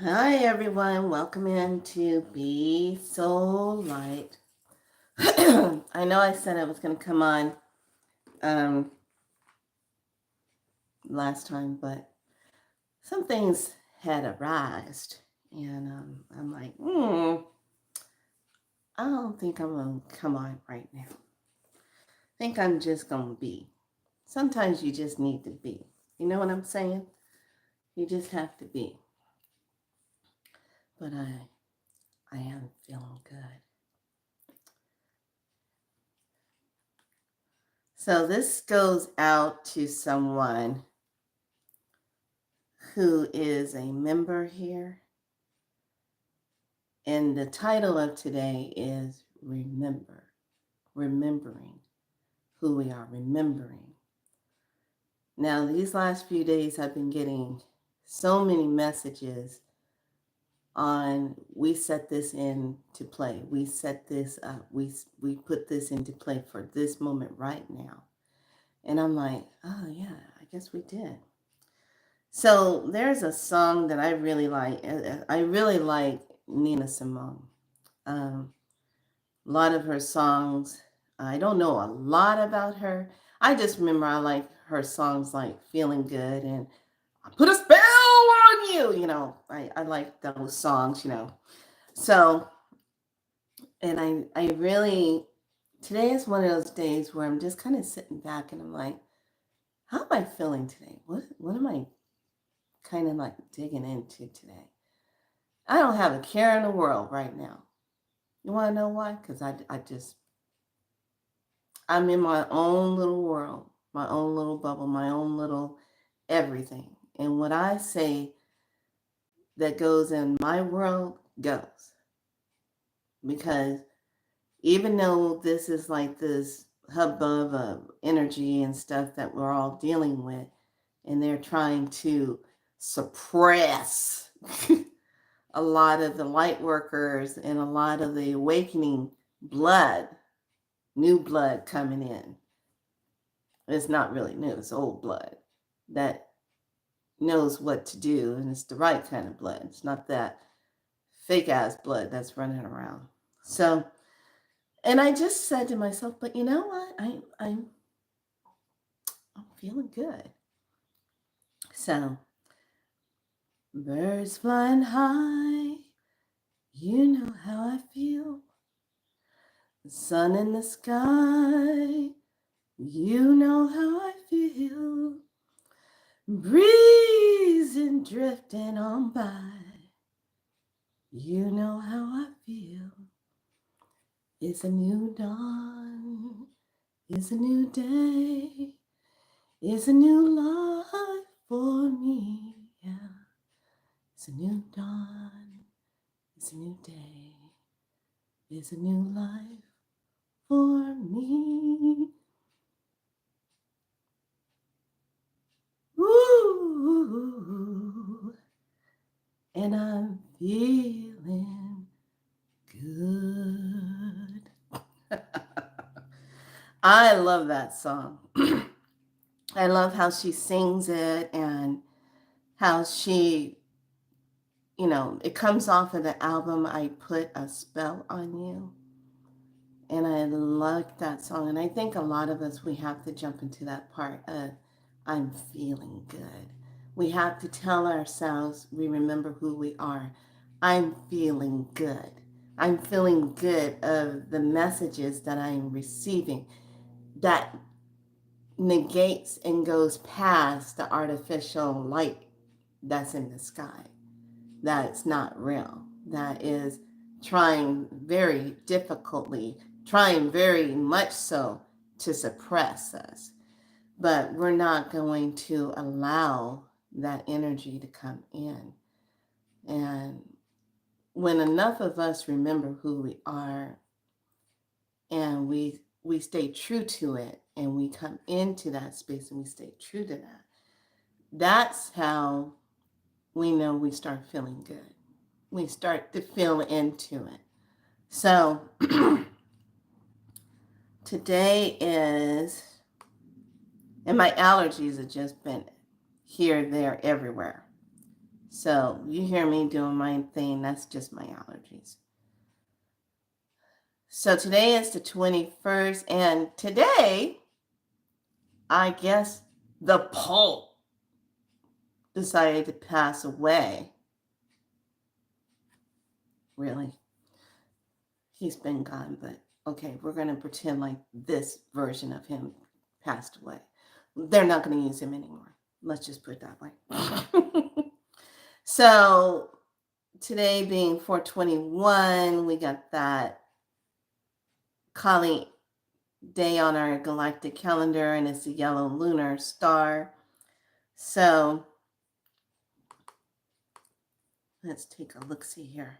Hi everyone, welcome into Be So Light. I know I said I was going to come on um, last time, but some things had arisen, and I'm like, I don't think I'm going to come on right now. I think I'm just going to be. Sometimes you just need to be. You know what I'm saying? You just have to be. But I am feeling good. So this goes out to someone who is a member here. And the title of today is Remember, remembering who we are, remembering. Now, these last few days, I've been getting so many messages on we set this into play. We set this up. We put this into play for this moment right now. And I'm like, oh, yeah, I guess we did. So there's a song that I really like. I really like Nina Simone. Um, a lot of her songs, I don't know a lot about her. I just remember I like her songs like Feeling Good and I Put a Spell on You. I like those songs. So, and I really, today is one of those days where I'm just kind of sitting back and I'm like, how am I feeling today? What am I kind of like digging into today? I don't have a care in the world right now. You want to know why? Because I'm in my own little world, my own little bubble, my own little everything. And what I say that goes in my world goes. Because even though this is like this hubbub of energy and stuff that we're all dealing with, and they're trying to suppress a lot of the light workers and a lot of the awakening blood, new blood coming in. It's not really new, it's old blood that knows what to do, and it's the right kind of blood. It's not that fake ass blood that's running around. So, and I just said to myself, but you know what? I'm feeling good. So, birds flying high, you know how I feel. The sun in the sky, you know how I feel. Breezing drifting on by. You know how I feel. It's a new dawn. It's a new day. It's a new life for me. Yeah. It's a new dawn. It's a new day. It's a new life for me. Ooh. And I'm feeling good. I love that song. I love how she sings it and how it comes off of the album I Put a Spell on You. And I like that song. And I think a lot of us, we have to jump into that part of I'm feeling good. We have to tell ourselves we remember who we are. I'm feeling good. I'm feeling good of the messages that I'm receiving that negates and goes past the artificial light that's in the sky. That's not real. That is trying very difficultly, trying very much so to suppress us. But we're not going to allow that energy to come in. And when enough of us remember who we are and we stay true to it and we come into that space and we stay true to that, that's how we know we start feeling good. We start to feel into it. So today is, and my allergies have just been here, there, everywhere. So you hear me doing my thing. That's just my allergies. So today is the 21st, and today, I guess the Pope decided to pass away. Really? He's been gone, but okay, we're going to pretend like this version of him passed away. They're not going to use him anymore. Let's just put it that way. So today being 421, we got that Kali day on our galactic calendar, and it's a yellow lunar star. So let's take a look-see here.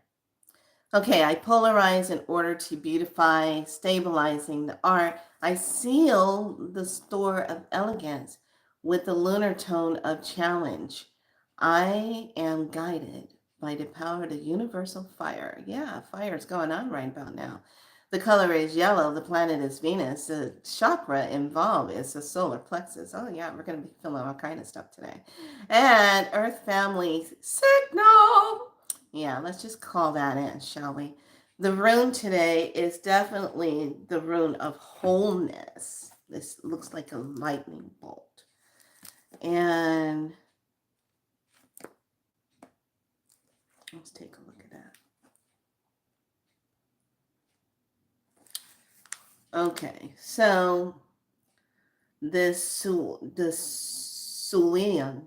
Okay, I polarize in order to beautify, stabilizing the art. I seal the store of elegance with the lunar tone of challenge. I am guided by the power of the universal fire. Yeah, fire is going on right about now. The color is yellow. The planet is Venus. The chakra involved is the solar plexus. Oh, yeah, we're going to be feeling all kind of stuff today. And Earth family signal. Yeah, let's just call that in, shall we? The rune today is definitely the rune of wholeness. This looks like a lightning bolt. And let's take a look at that. Okay, so this Sulian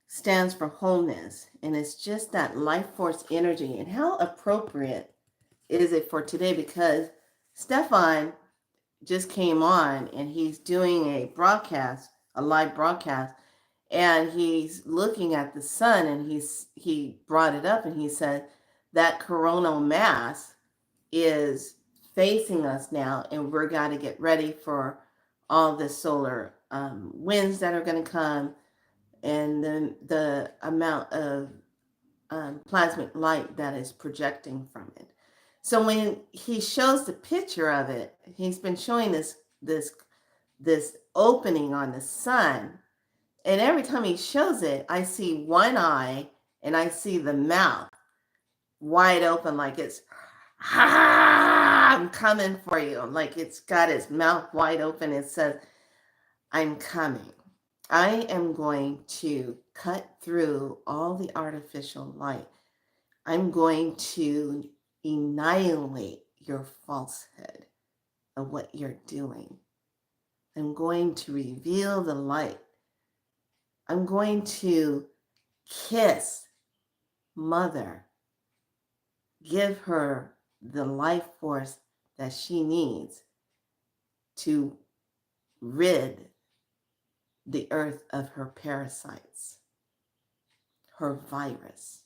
stands for wholeness, and it's just that life force energy. And how appropriate is it for today? Because Stefan just came on and he's doing a broadcast, a live broadcast, and he's looking at the sun, and he brought it up, and he said that coronal mass is facing us now, and we're got to get ready for all the solar winds that are going to come, and then the amount of plasmic light that is projecting from it. So when he shows the picture of it, he's been showing this opening on the sun, and every time he shows it, I see one eye and I see the mouth wide open, like it's I'm coming for you. Like it's got its mouth wide open. It says, I'm coming. I am going to cut through all the artificial light. I'm going to annihilate your falsehood of what you're doing. I'm going to reveal the light. I'm going to kiss Mother, give her the life force that she needs to rid the earth of her parasites, her virus.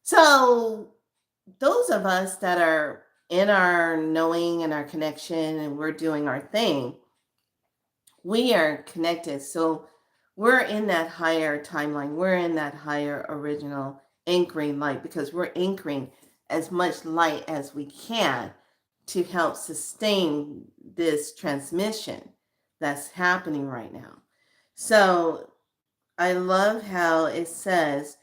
So those of us that are in our knowing and our connection and we're doing our thing, we are connected. So we're in that higher timeline. We're in that higher original anchoring light, because we're anchoring as much light as we can to help sustain this transmission that's happening right now. So I love how it says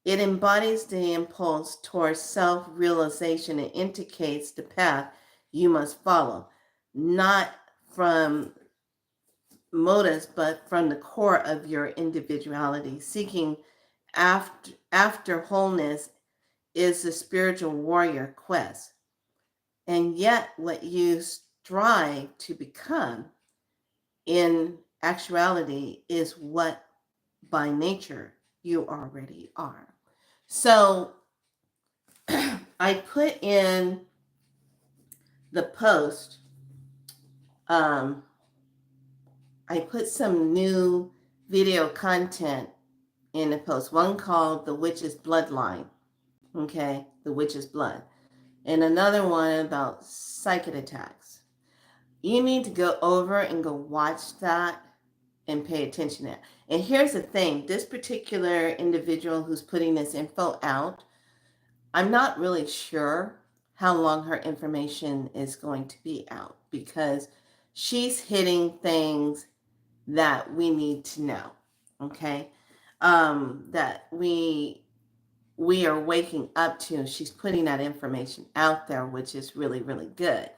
it embodies the impulse towards self-realization and indicates the path you must follow, not from motives, but from the core of your individuality. Seeking after wholeness is the spiritual warrior quest. And yet what you strive to become in actuality is what by nature you already are. So I put in the post, I put some new video content in the post, one called The Witch's Bloodline, okay, The Witch's Blood, and another one about psychic attacks. You need to go over and go watch that and pay attention to that. And here's the thing, this particular individual who's putting this info out, I'm not really sure how long her information is going to be out, because she's hitting things that we need to know, okay? that we are waking up to. She's putting that information out there, which is really, really good.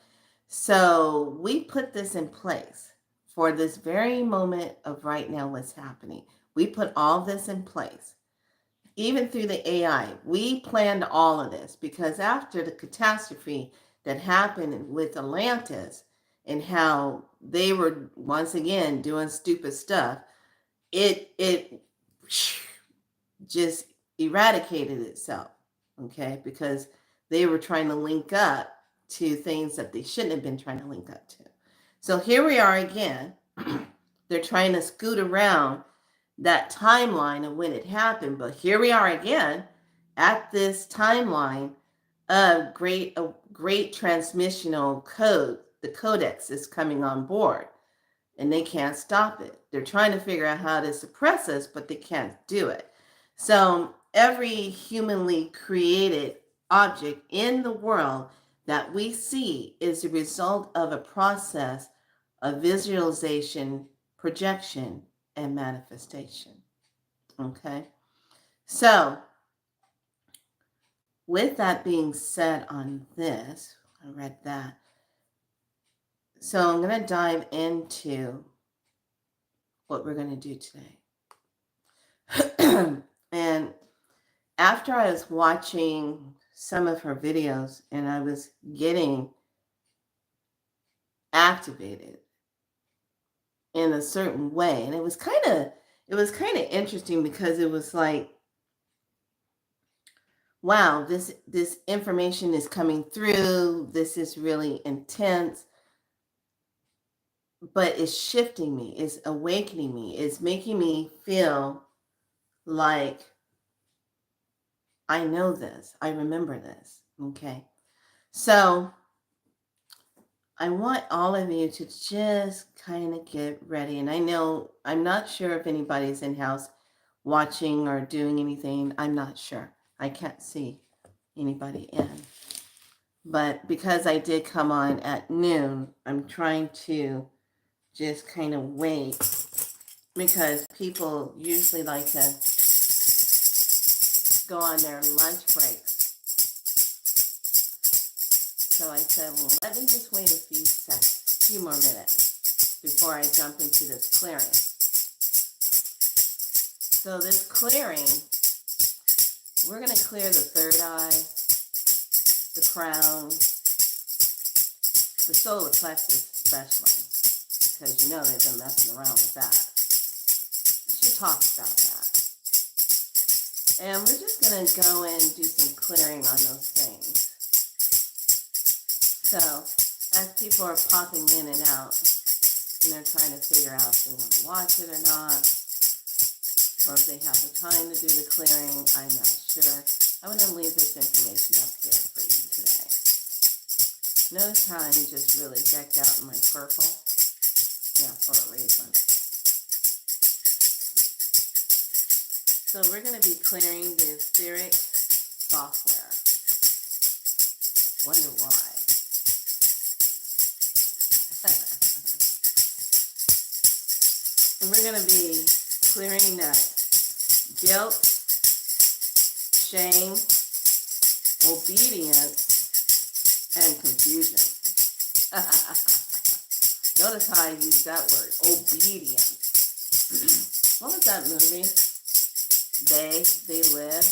So we put this in place for this very moment of right now, what's happening. We put all this in place, even through the AI. We planned all of this because after the catastrophe that happened with Atlantis and how they were once again doing stupid stuff, it just eradicated itself, okay? Because they were trying to link up to things that they shouldn't have been trying to link up to. So here we are again. They're trying to scoot around that timeline of when it happened, but here we are again at this timeline of great transmissional code. The codex is coming on board and they can't stop it. They're trying to figure out how to suppress us, but they can't do it. So every humanly created object in the world that we see is a result of a process of visualization, projection, and manifestation. Okay? So, with that being said on this, I read that. So I'm going to dive into what we're going to do today. And after I was watching some of her videos and I was getting activated in a certain way, and it was kind of interesting because it was like, wow, this information is coming through. This is really intense, but it's shifting me, it's awakening me, it's making me feel like I know this, I remember this. Okay. So I want all of you to just kind of get ready. And I know, I'm not sure if anybody's in house watching or doing anything. I'm not sure. I can't see anybody in. But because I did come on at noon, I'm trying to just kind of wait because people usually like to go on their lunch breaks. So I said, well, let me just wait a few more minutes before I jump into this clearing. So this clearing, we're going to clear the third eye, the crown, the solar plexus especially, because you know they've been messing around with that. She talks about that. And we're just going to go in and do some clearing on those things. So as people are popping in and out, and they're trying to figure out if they want to watch it or not, or if they have the time to do the clearing, I'm not sure. I'm going to leave this information up here for you today. Notice how I'm just really decked out in my purple? Yeah, for a reason. So we're going to be clearing the etheric software. Wonder why. And we're going to be clearing that guilt, shame, obedience, and confusion. Notice how I use that word, obedience. What was that movie? They Live.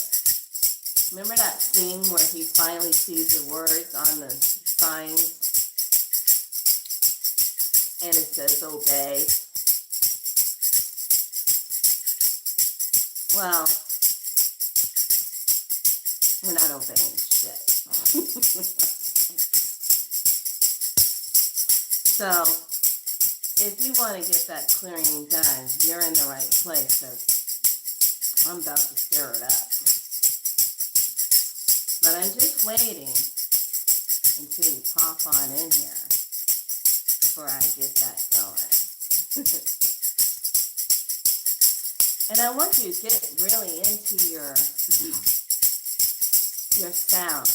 Remember that scene where he finally sees the words on the sign and it says obey? Well, we're not obeying shit. So, if you want to get that clearing done, you're in the right place, because I'm about to stir it up. But I'm just waiting until you pop on in here before I get that going. And I want you to get really into your sound.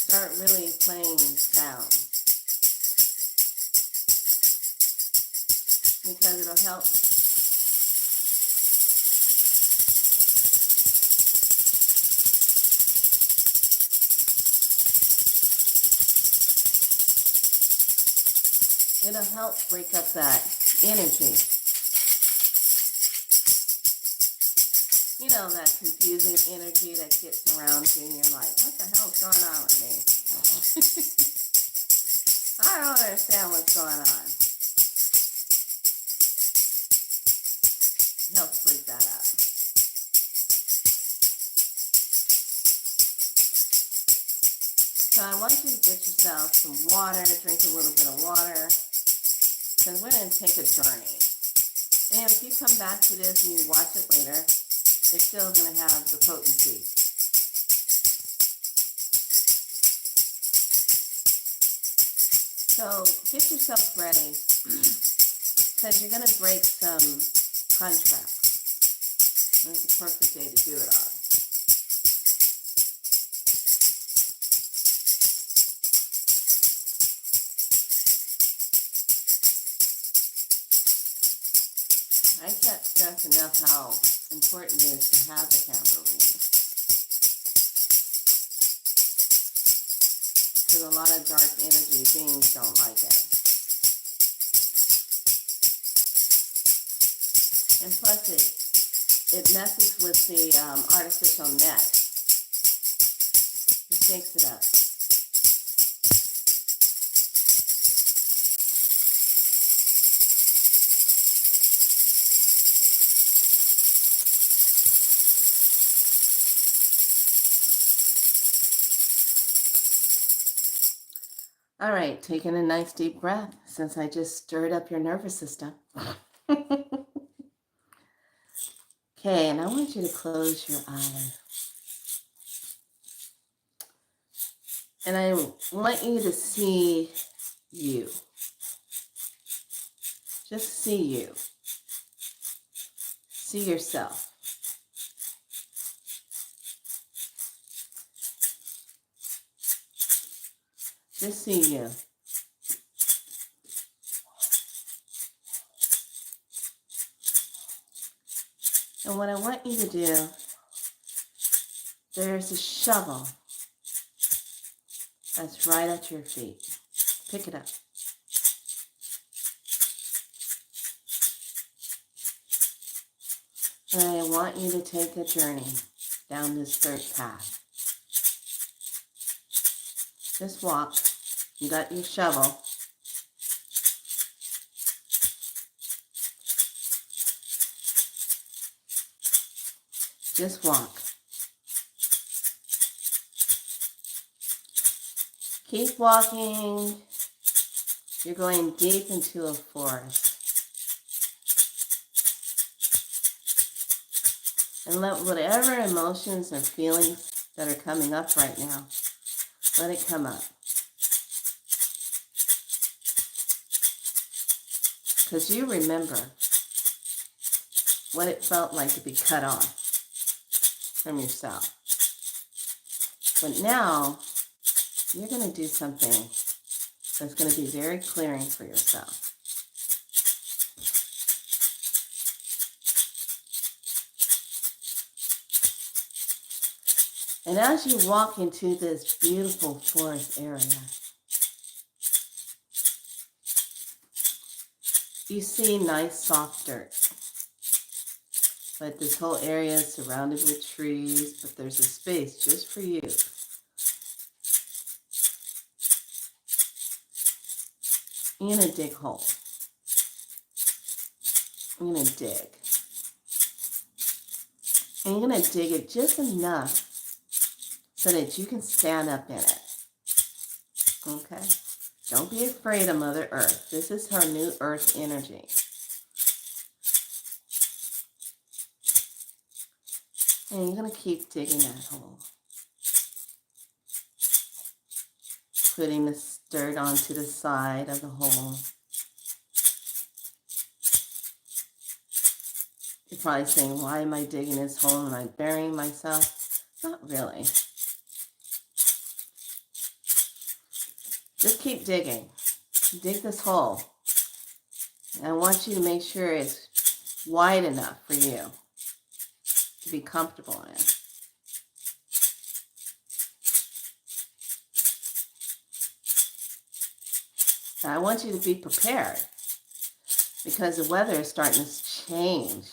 Start really playing sound. because it'll help. It'll help break up that energy. You know, that confusing energy that gets around you and you're like, what the hell's going on with me? I don't understand what's going on. It helps break that up. So I want you to get yourself some water, drink a little bit of water, because we're going to take a journey. And if you come back to this and you watch it later, it's still going to have the potency. So get yourself ready, because you're going to break some contracts. And it's a perfect day to do it on. I can't stress enough how important it is to have the tambourine. Because a lot of dark energy beings don't like it. And plus it messes with the artificial net. It shakes it up. All right, taking a nice deep breath since I just stirred up your nervous system. Okay, and I want you to close your eyes. And I want you to see you. Just see you. See yourself. Just see you. And what I want you to do, there's a shovel that's right at your feet. Pick it up. And I want you to take a journey down this third path. Just walk. You got your shovel. Just walk. Keep walking. You're going deep into a forest. And let whatever emotions or feelings that are coming up right now, let it come up. Because you remember what it felt like to be cut off from yourself. But now, you're going to do something that's going to be very clearing for yourself. And as you walk into this beautiful forest area, you see nice soft dirt. But this whole area is surrounded with trees, but there's a space just for you. You're going to dig a hole. You're going to dig. And you're going to dig it just enough so that you can stand up in it. Okay? Don't be afraid of Mother Earth. This is her new earth energy. And you're going to keep digging that hole. Putting the dirt onto the side of the hole. You're probably saying, why am I digging this hole? Am I burying myself? Not really. Just keep digging. Dig this hole. I want you to make sure it's wide enough for you to be comfortable in. Now, I want you to be prepared because the weather is starting to change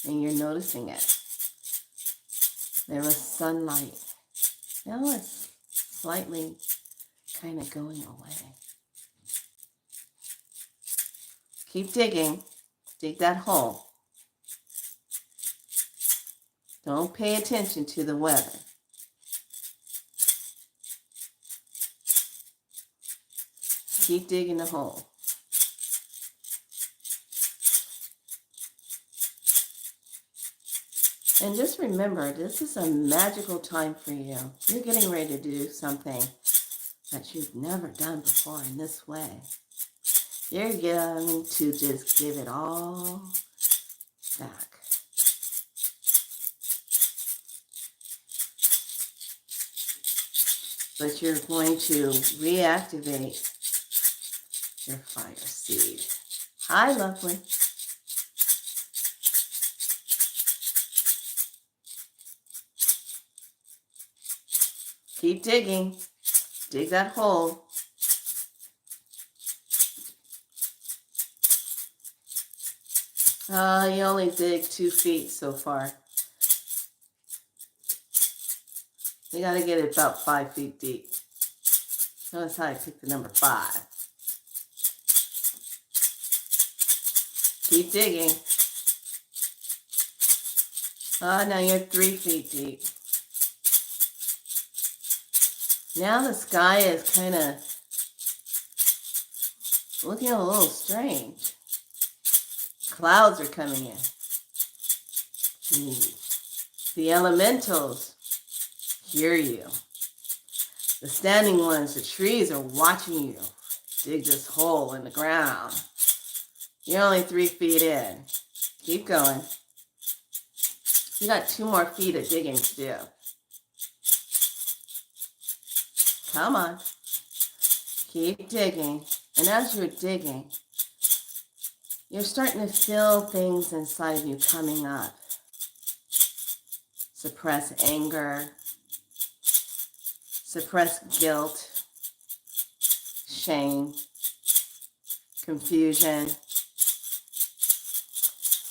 and you're noticing it. There was sunlight. Now it's slightly kind of going away. Keep digging. Dig that hole. Don't pay attention to the weather. Keep digging the hole. And just remember, this is a magical time for you. You're getting ready to do something that you've never done before in this way. You're going to just give it all back. But you're going to reactivate your fire seed. Hi, lovely. Keep digging. Dig that hole. You only dig 2 feet so far. You got to get it about 5 feet deep. Notice how I picked the number 5. Keep digging. Now you're 3 feet deep. Now the sky is kind of looking a little strange. Clouds are coming in. The elementals hear you. The standing ones, the trees are watching you dig this hole in the ground. You're only 3 feet in. Keep going. You got 2 more feet of digging to do. Come on. Keep digging. And as you're digging, you're starting to feel things inside you coming up. Suppress anger. Suppress guilt. Shame. Confusion.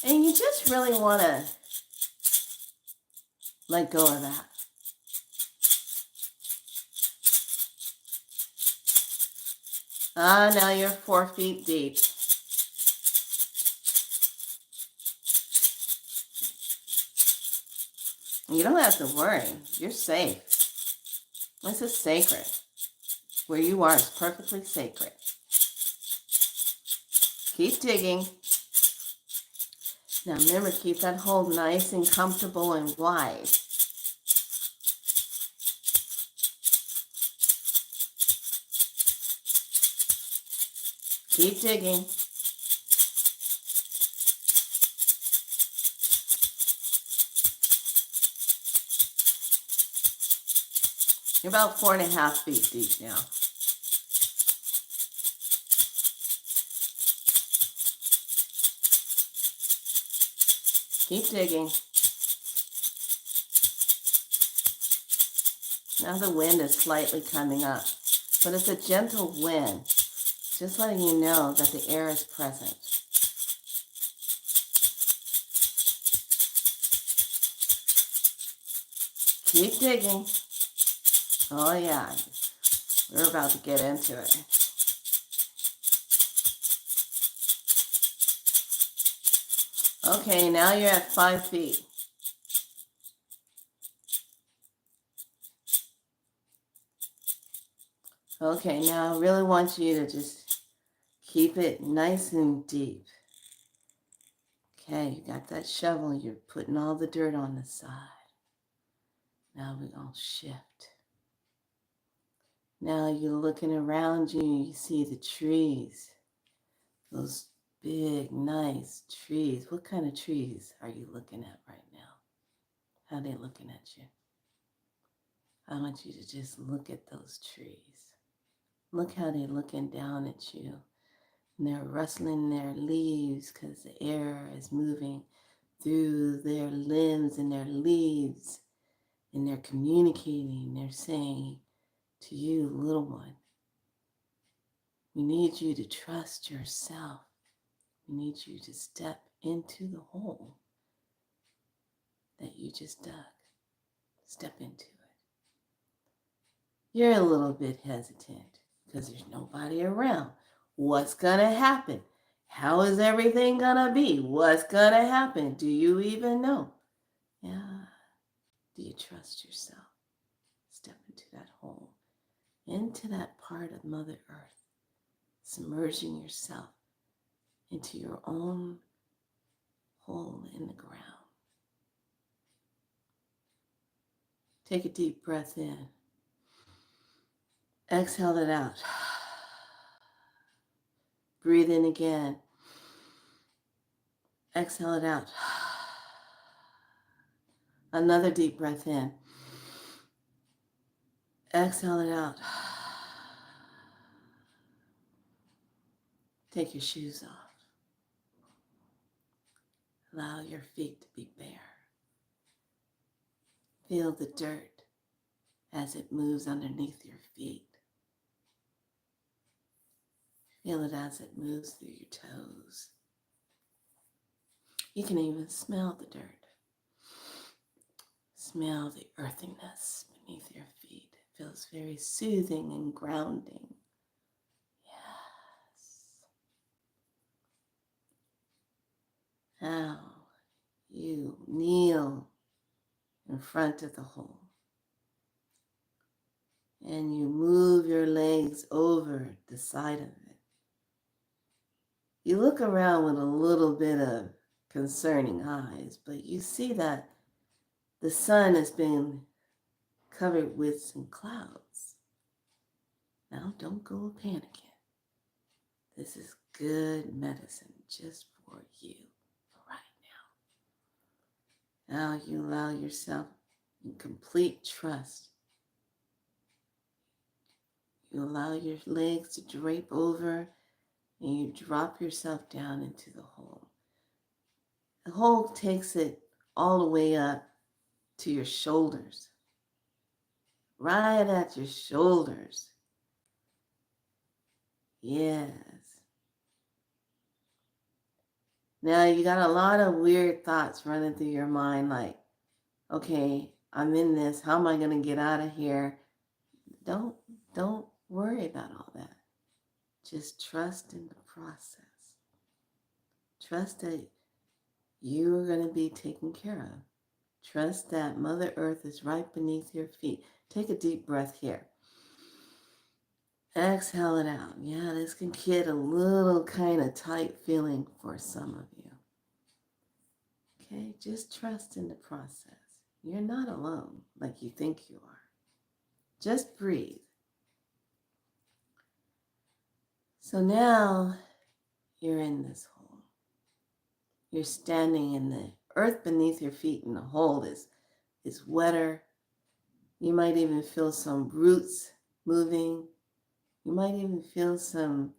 And you just really want to let go of that. Now you're 4 feet deep. You don't have to worry. You're safe. This is sacred. Where you are is perfectly sacred. Keep digging. Now remember, keep that hole nice and comfortable and wide. Keep digging. You're about 4.5 feet deep now. Keep digging. Now the wind is slightly coming up, but it's a gentle wind, just letting you know that the air is present. Keep digging. Oh yeah, we're about to get into it. Okay, now you're at 5 feet. Okay, now I really want you to just keep it nice and deep. Okay, you got that shovel, you're putting all the dirt on the side. Now we're going to shift. Now you're looking around you, you see the trees. Those big, nice trees. What kind of trees are you looking at right now? How are they looking at you? I want you to just look at those trees. Look how they're looking down at you. And they're rustling their leaves because the air is moving through their limbs and their leaves. And they're communicating. They're saying to you, little one, we need you to trust yourself. We need you to step into the hole that you just dug. Step into it. You're a little bit hesitant because there's nobody around. What's going to happen? How is everything going to be? What's going to happen? Do you even know? Yeah. Do you trust yourself? Step into that hole, into that part of Mother Earth, submerging yourself into your own hole in the ground. Take a deep breath in. Exhale it out. Breathe in again. Exhale it out. Another deep breath in. Exhale it out. Take your shoes off. Allow your feet to be bare. Feel the dirt as it moves underneath your feet. Feel it as it moves through your toes. You can even smell the dirt. Smell the earthiness beneath your feet. It feels very soothing and grounding. Yes. Now you kneel in front of the hole and you move your legs over the side of it. You look around with a little bit of concerning eyes, but you see that the sun has been covered with some clouds. Now don't go panicking. This is good medicine just for you right now. Now you allow yourself in complete trust. You allow your legs to drape over and you drop yourself down into the hole. The hole takes it all the way up to your shoulders. Right at your shoulders. Yes. Now you got a lot of weird thoughts running through your mind like, okay, I'm in this. How am I going to get out of here? Don't worry about all that. Just trust in the process. Trust that you are going to be taken care of. Trust that Mother Earth is right beneath your feet. Take a deep breath here. Exhale it out. Yeah, this can get a little kind of tight feeling for some of you. Okay, just trust in the process. You're not alone like you think you are. Just breathe. So now you're in this hole. You're standing in the earth beneath your feet and the hole is wetter. You might even feel some roots moving. You might even feel some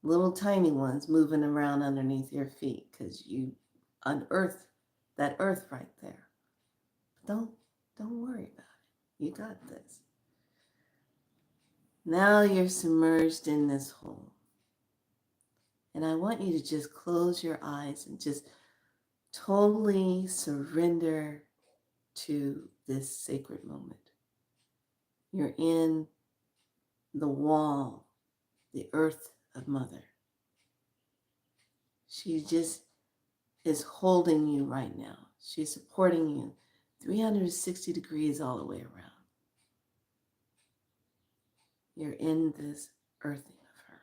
little tiny ones moving around underneath your feet because you unearthed that earth right there. Don't worry about it. You got this. Now you're submerged in this hole. And I want you to just close your eyes and just totally surrender to this sacred moment. You're in the wall, the earth of Mother. She just is holding you right now. She's supporting you 360 degrees all the way around. You're in this earthing of her.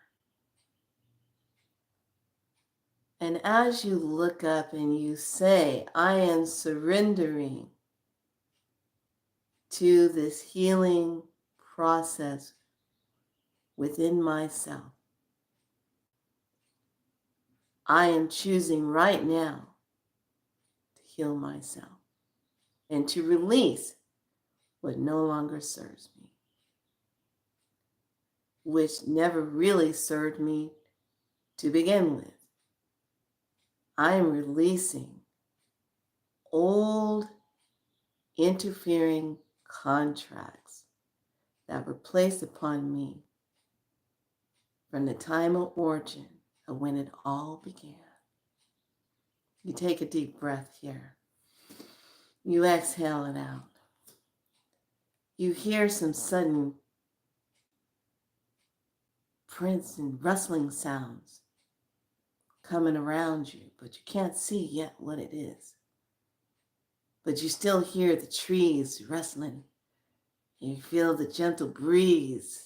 And as you look up and you say, I am surrendering to this healing process within myself. I am choosing right now to heal myself and to release what no longer serves me, which never really served me To begin with, I am releasing old interfering contracts that were placed upon me from the time of origin of when it all began. You take a deep breath here. You exhale it out. You hear some sudden prints and rustling sounds coming around you, but you can't see yet what it is. But you still hear the trees rustling. You feel the gentle breeze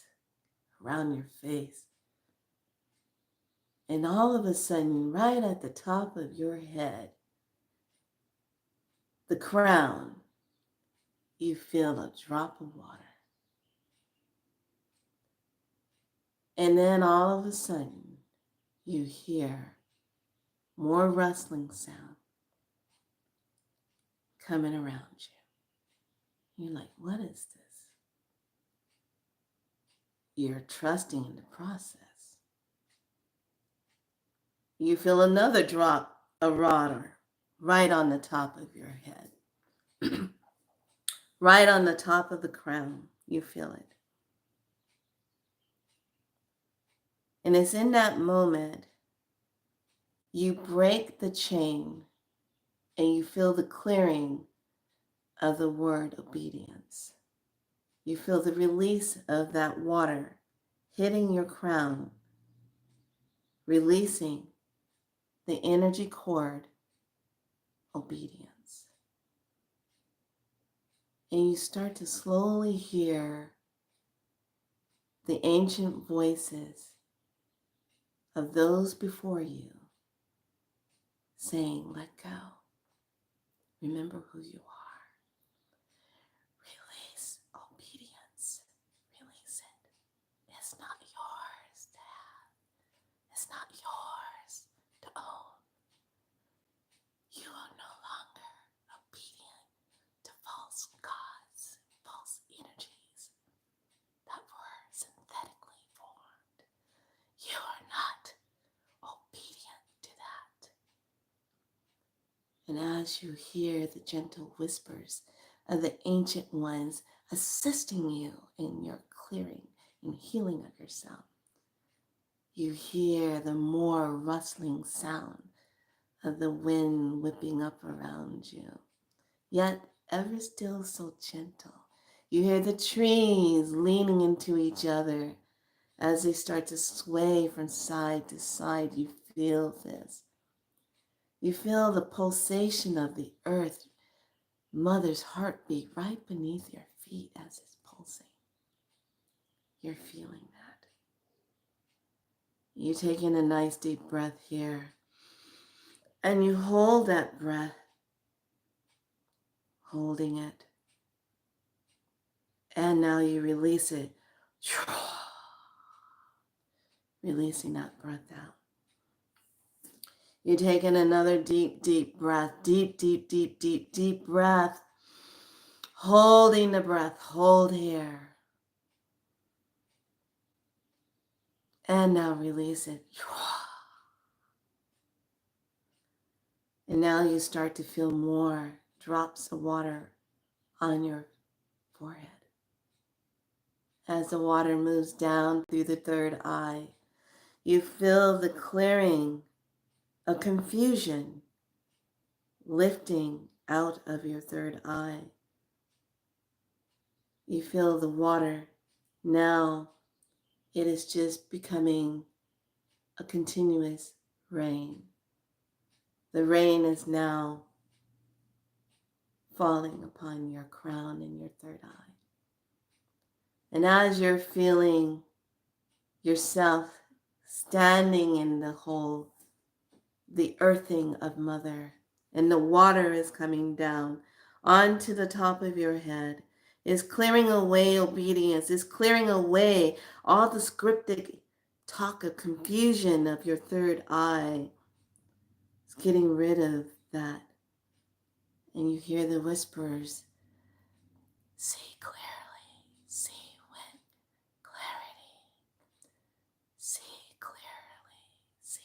around your face. And all of a sudden, right at the top of your head, the crown, you feel a drop of water. And then all of a sudden, you hear more rustling sound coming around you. You're like, what is this? You're trusting in the process. You feel another drop of water right on the top of your head. Right on the top of the crown, you feel it. And it's in that moment you break the chain and you feel the clearing of the word obedience. You feel the release of that water hitting your crown, releasing the energy cord, obedience. And you start to slowly hear the ancient voices of those before you saying, let go. Remember who you are. Release obedience. Release it. It's not yours to have. It's not yours to own. You are no longer obedient to false gods, false energies that were synthetically formed. You are not obedient to that. And as you hear the gentle whispers of the ancient ones assisting you in your clearing and healing of yourself, you hear the more rustling sound of the wind whipping up around you, yet ever still so gentle. You hear the trees leaning into each other as they start to sway from side to side. You feel this. You feel the pulsation of the earth, mother's heartbeat right beneath your feet as it's pulsing. You're feeling that. You take in a nice deep breath here, and you hold that breath, holding it. And now you release it, releasing that breath out. You're taking another deep, deep breath, deep, deep, deep, deep, deep breath. Holding the breath, hold here. And now release it. And now you start to feel more drops of water on your forehead. As the water moves down through the third eye, you feel the clearing of confusion lifting out of your third eye. You feel the water now, it is just becoming a continuous rain. The rain is now falling upon your crown and your third eye. And as you're feeling yourself standing in the earthing of Mother, and the water is coming down onto the top of your head, is clearing away obedience, is clearing away all the scripted talk of confusion of your third eye. It's getting rid of that. And you hear the whispers, see clearly, see with clarity, see clearly, see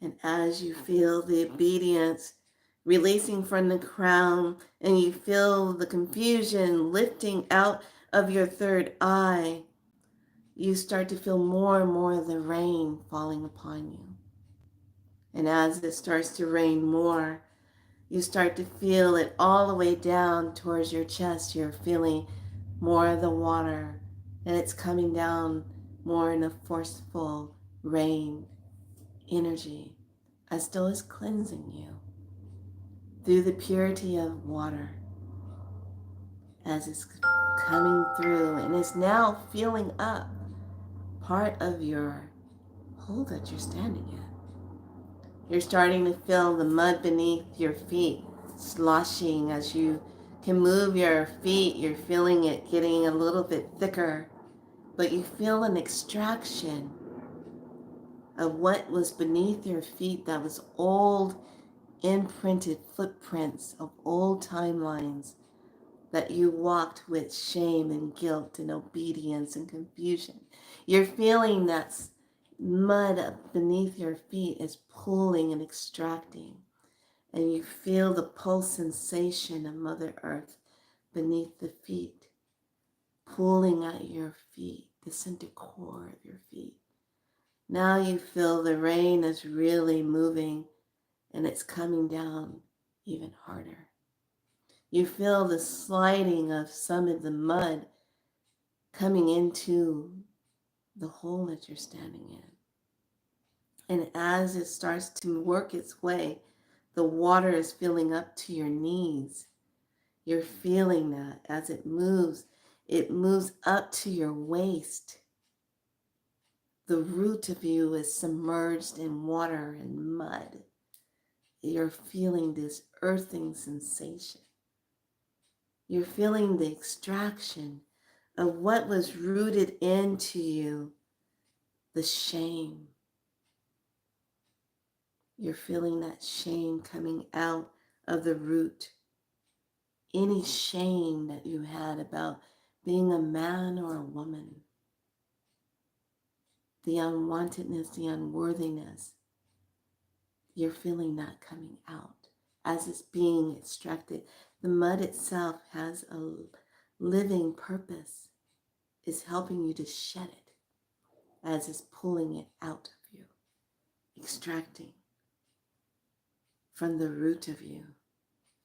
And as you feel the obedience releasing from the crown, and you feel the confusion lifting out of your third eye, you start to feel more and more of the rain falling upon you. And as it starts to rain more, you start to feel it all the way down towards your chest. You're feeling more of the water, and it's coming down more in a forceful rain energy, as though it's cleansing you through the purity of water, as it's coming through and is now filling up part of your hole that you're standing in. You're starting to feel the mud beneath your feet sloshing as you can move your feet. You're feeling it getting a little bit thicker, but you feel an extraction of what was beneath your feet that was old, imprinted footprints of old timelines that you walked with shame and guilt and obedience and confusion. You're feeling that mud beneath your feet is pulling and extracting, and you feel the pulse sensation of Mother Earth beneath the feet, pulling at your feet, the center core of your feet. Now you feel the rain is really moving, and it's coming down even harder. You feel the sliding of some of the mud coming into the hole that you're standing in. And as it starts to work its way, the water is filling up to your knees. You're feeling that as it moves up to your waist. The root of you is submerged in water and mud. You're feeling this earthing sensation. You're feeling the extraction of what was rooted into you, the shame. You're feeling that shame coming out of the root. Any shame that you had about being a man or a woman, the unwantedness, the unworthiness, you're feeling that coming out as it's being extracted. The mud itself has a living purpose. It's helping you to shed it as it's pulling it out of you, extracting from the root of you,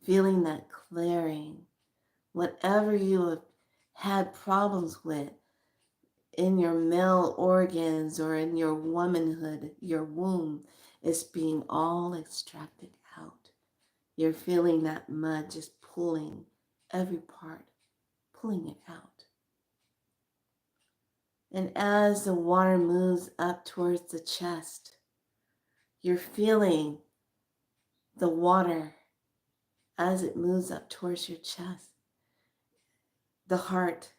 feeling that clearing. Whatever you have had problems with in your male organs or in your womanhood, your womb, is being all extracted out. You're feeling that mud just pulling every part, pulling it out. And as the water moves up towards the chest, you're feeling the water as it moves up towards your chest. The heart,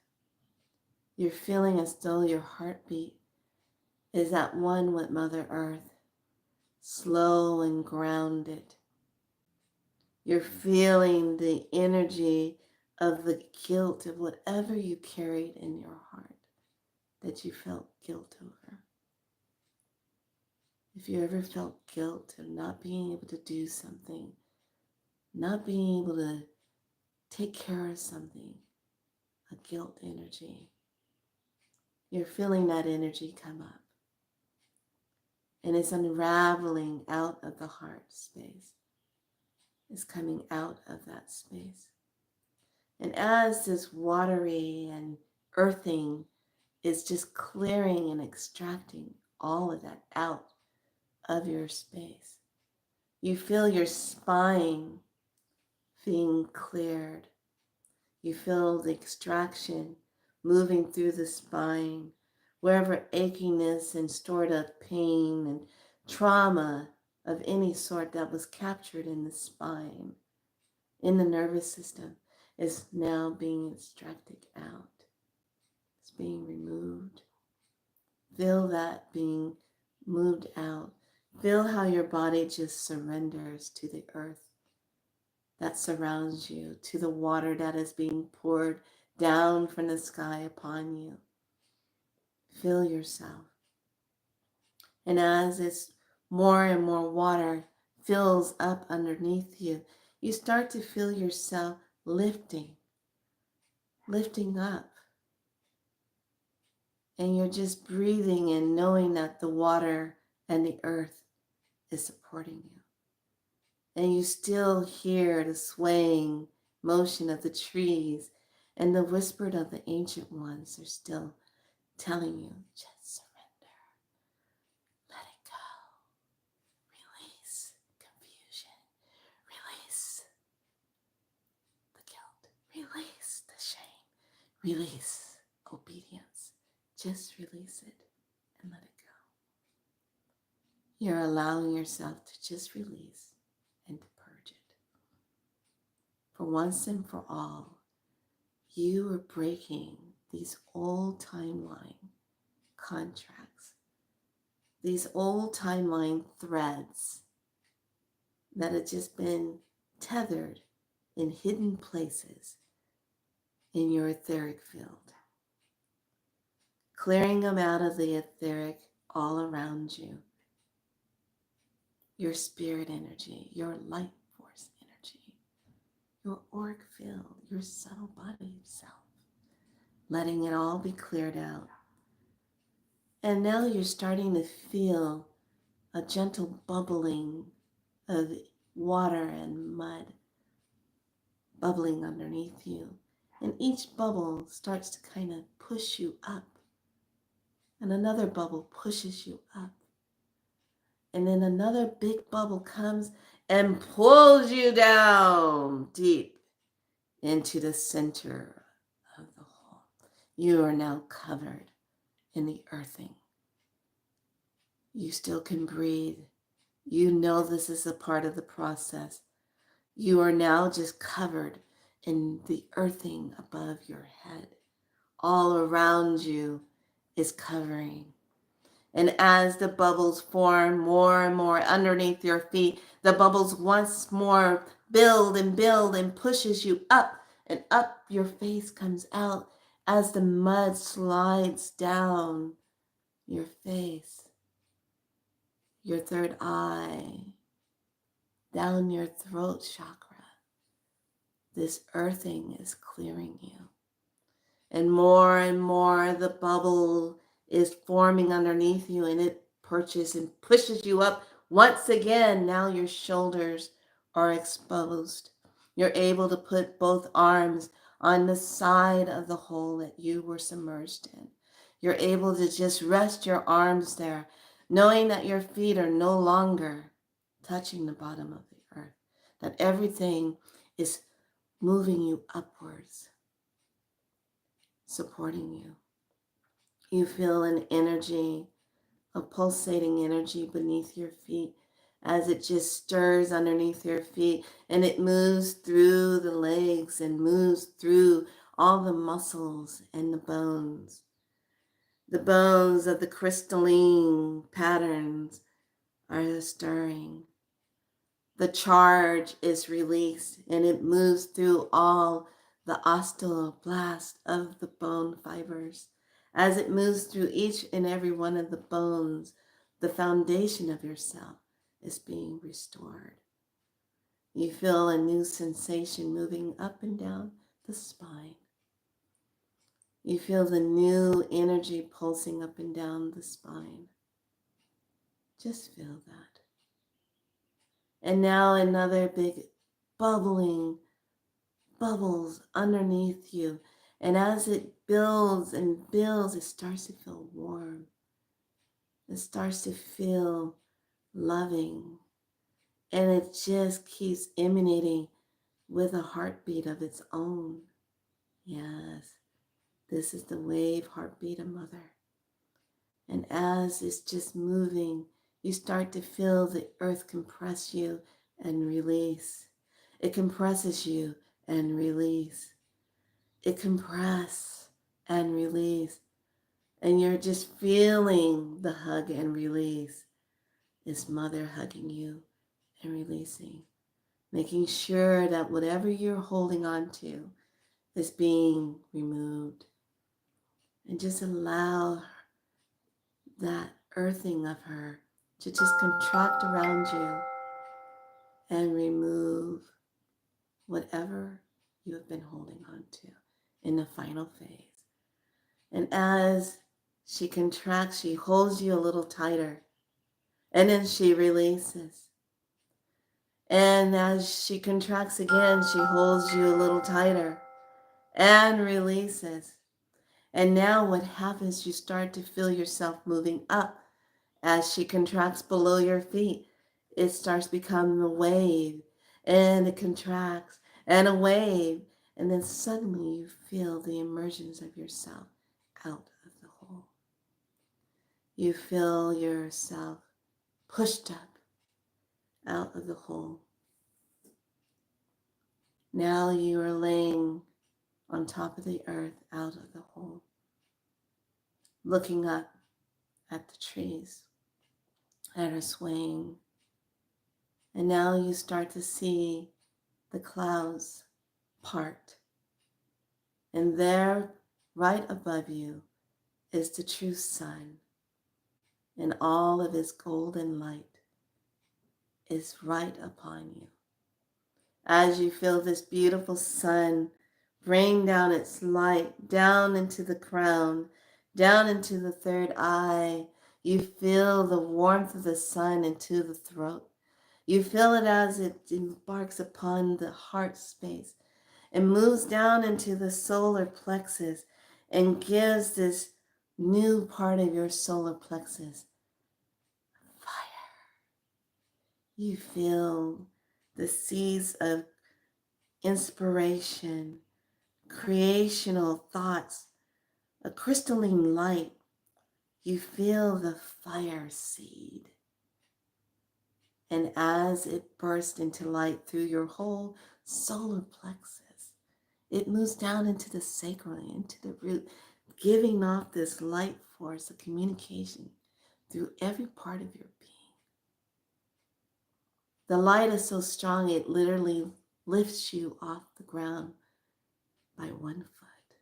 you're feeling as though your heartbeat is at one with Mother Earth, slow and grounded. You're feeling the energy of the guilt of whatever you carried in your heart that you felt guilt over. If you ever felt guilt of not being able to do something, not being able to take care of something, a guilt energy, you're feeling that energy come up. And it's unraveling out of the heart space. It's coming out of that space. And as this watery and earthing is just clearing and extracting all of that out of your space, you feel your spine being cleared. You feel the extraction moving through the spine, wherever achiness and stored up pain and trauma of any sort that was captured in the spine, in the nervous system, is now being extracted out. It's being removed. Feel that being moved out. Feel how your body just surrenders to the earth that surrounds you, to the water that is being poured down from the sky upon you. Feel yourself. And as it's more and more water fills up underneath you. You start to feel yourself lifting up. And you're just breathing and knowing that the water and the earth is supporting you. And you still hear the swaying motion of the trees, and the whisper of the ancient ones are still telling you, just surrender, let it go, release confusion, release the guilt, release the shame, release obedience. Just release it and let it go. You're allowing yourself to just release and to purge it. For once and for all, you are breaking these old timeline contracts, these old timeline threads that have just been tethered in hidden places in your etheric field. Clearing them out of the etheric all around you. Your spirit energy, your light force energy, your auric field, your subtle body self, letting it all be cleared out. And now you're starting to feel a gentle bubbling of water and mud bubbling underneath you. And each bubble starts to kind of push you up. And another bubble pushes you up. And then another big bubble comes and pulls you down deep into the center of the hole. You are now covered in the earthing. You still can breathe. You know this is a part of the process. You are now just covered in the earthing above your head. All around you is covering. And as the bubbles form more and more underneath your feet, the bubbles once more build and pushes you up, and up your face comes out as the mud slides down your face, your third eye, down your throat chakra. This earthing is clearing you. And more the bubble is forming underneath you, and it perches and pushes you up once again. Now your shoulders are exposed. You're able to put both arms on the side of the hole that you were submerged in. You're able to just rest your arms there, knowing that your feet are no longer touching the bottom of the earth, that everything is moving you upwards, supporting you. You feel an energy, a pulsating energy beneath your feet as it just stirs underneath your feet, and it moves through the legs and moves through all the muscles and the bones. The bones of the crystalline patterns are stirring. The charge is released, and it moves through all the osteoblast of the bone fibers. As it moves through each and every one of the bones, the foundation of yourself is being restored. You feel a new sensation moving up and down the spine. You feel the new energy pulsing up and down the spine. Just feel that. And now another big bubbles underneath you. And as it builds and builds, it starts to feel warm. It starts to feel loving. And it just keeps emanating with a heartbeat of its own. Yes, this is the wave heartbeat of Mother. And as it's just moving, you start to feel the earth compress you and release. It compresses you and release. It compress and release. And you're just feeling the hug and release. It's Mother hugging you and releasing, making sure that whatever you're holding on to is being removed. And just allow that earthing of her to just contract around you and remove whatever you have been holding on to in the final phase. And as she contracts, she holds you a little tighter, and then she releases. And as she contracts again, she holds you a little tighter and releases. And now what happens, you start to feel yourself moving up. As she contracts below your feet, it starts becoming a wave, and it contracts, and a wave, and then suddenly you feel the emergence of yourself out of the hole. You feel yourself pushed up out of the hole. Now you are laying on top of the earth out of the hole, looking up at the trees that are swaying. And now you start to see the clouds part. And there, right above you, is the true sun. And all of its golden light is right upon you. As you feel this beautiful sun bring down its light down into the crown, down into the third eye, you feel the warmth of the sun into the throat. You feel it as it embarks upon the heart space and moves down into the solar plexus and gives this new part of your solar plexus fire. You feel the seeds of inspiration, creational thoughts, a crystalline light. You feel the fire seed. And as it bursts into light through your whole solar plexus, it moves down into the sacral, into the root, giving off this light force of communication through every part of your being. The light is so strong, it literally lifts you off the ground by 1 foot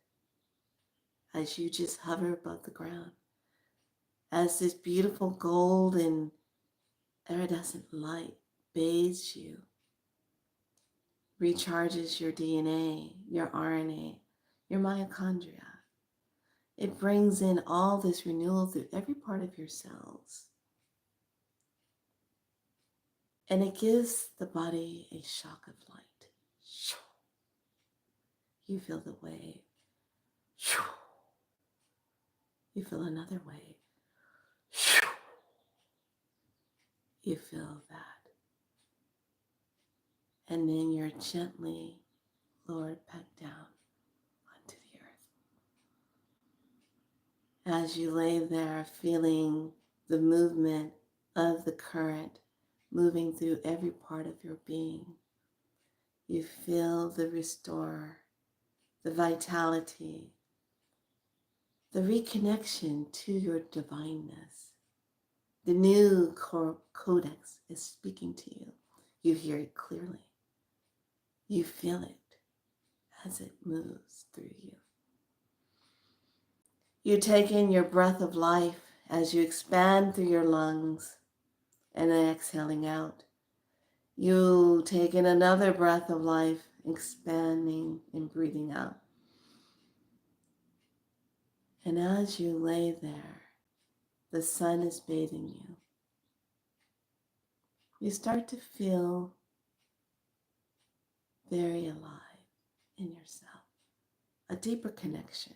as you just hover above the ground. As this beautiful golden iridescent light bathes you, recharges your DNA, your RNA, your mitochondria. It brings in all this renewal through every part of your cells. And it gives the body a shock of light. You feel the wave. You feel another wave. You feel that. And then you're gently lowered back down onto the earth. As you lay there feeling the movement of the current moving through every part of your being, you feel the restore, the vitality, the reconnection to your divineness. The new codex is speaking to you. You hear it clearly. You feel it as it moves through you. You take in your breath of life as you expand through your lungs and then exhaling out. You take in another breath of life, expanding and breathing out. And as you lay there, the sun is bathing you. You start to feel very alive in yourself, a deeper connection,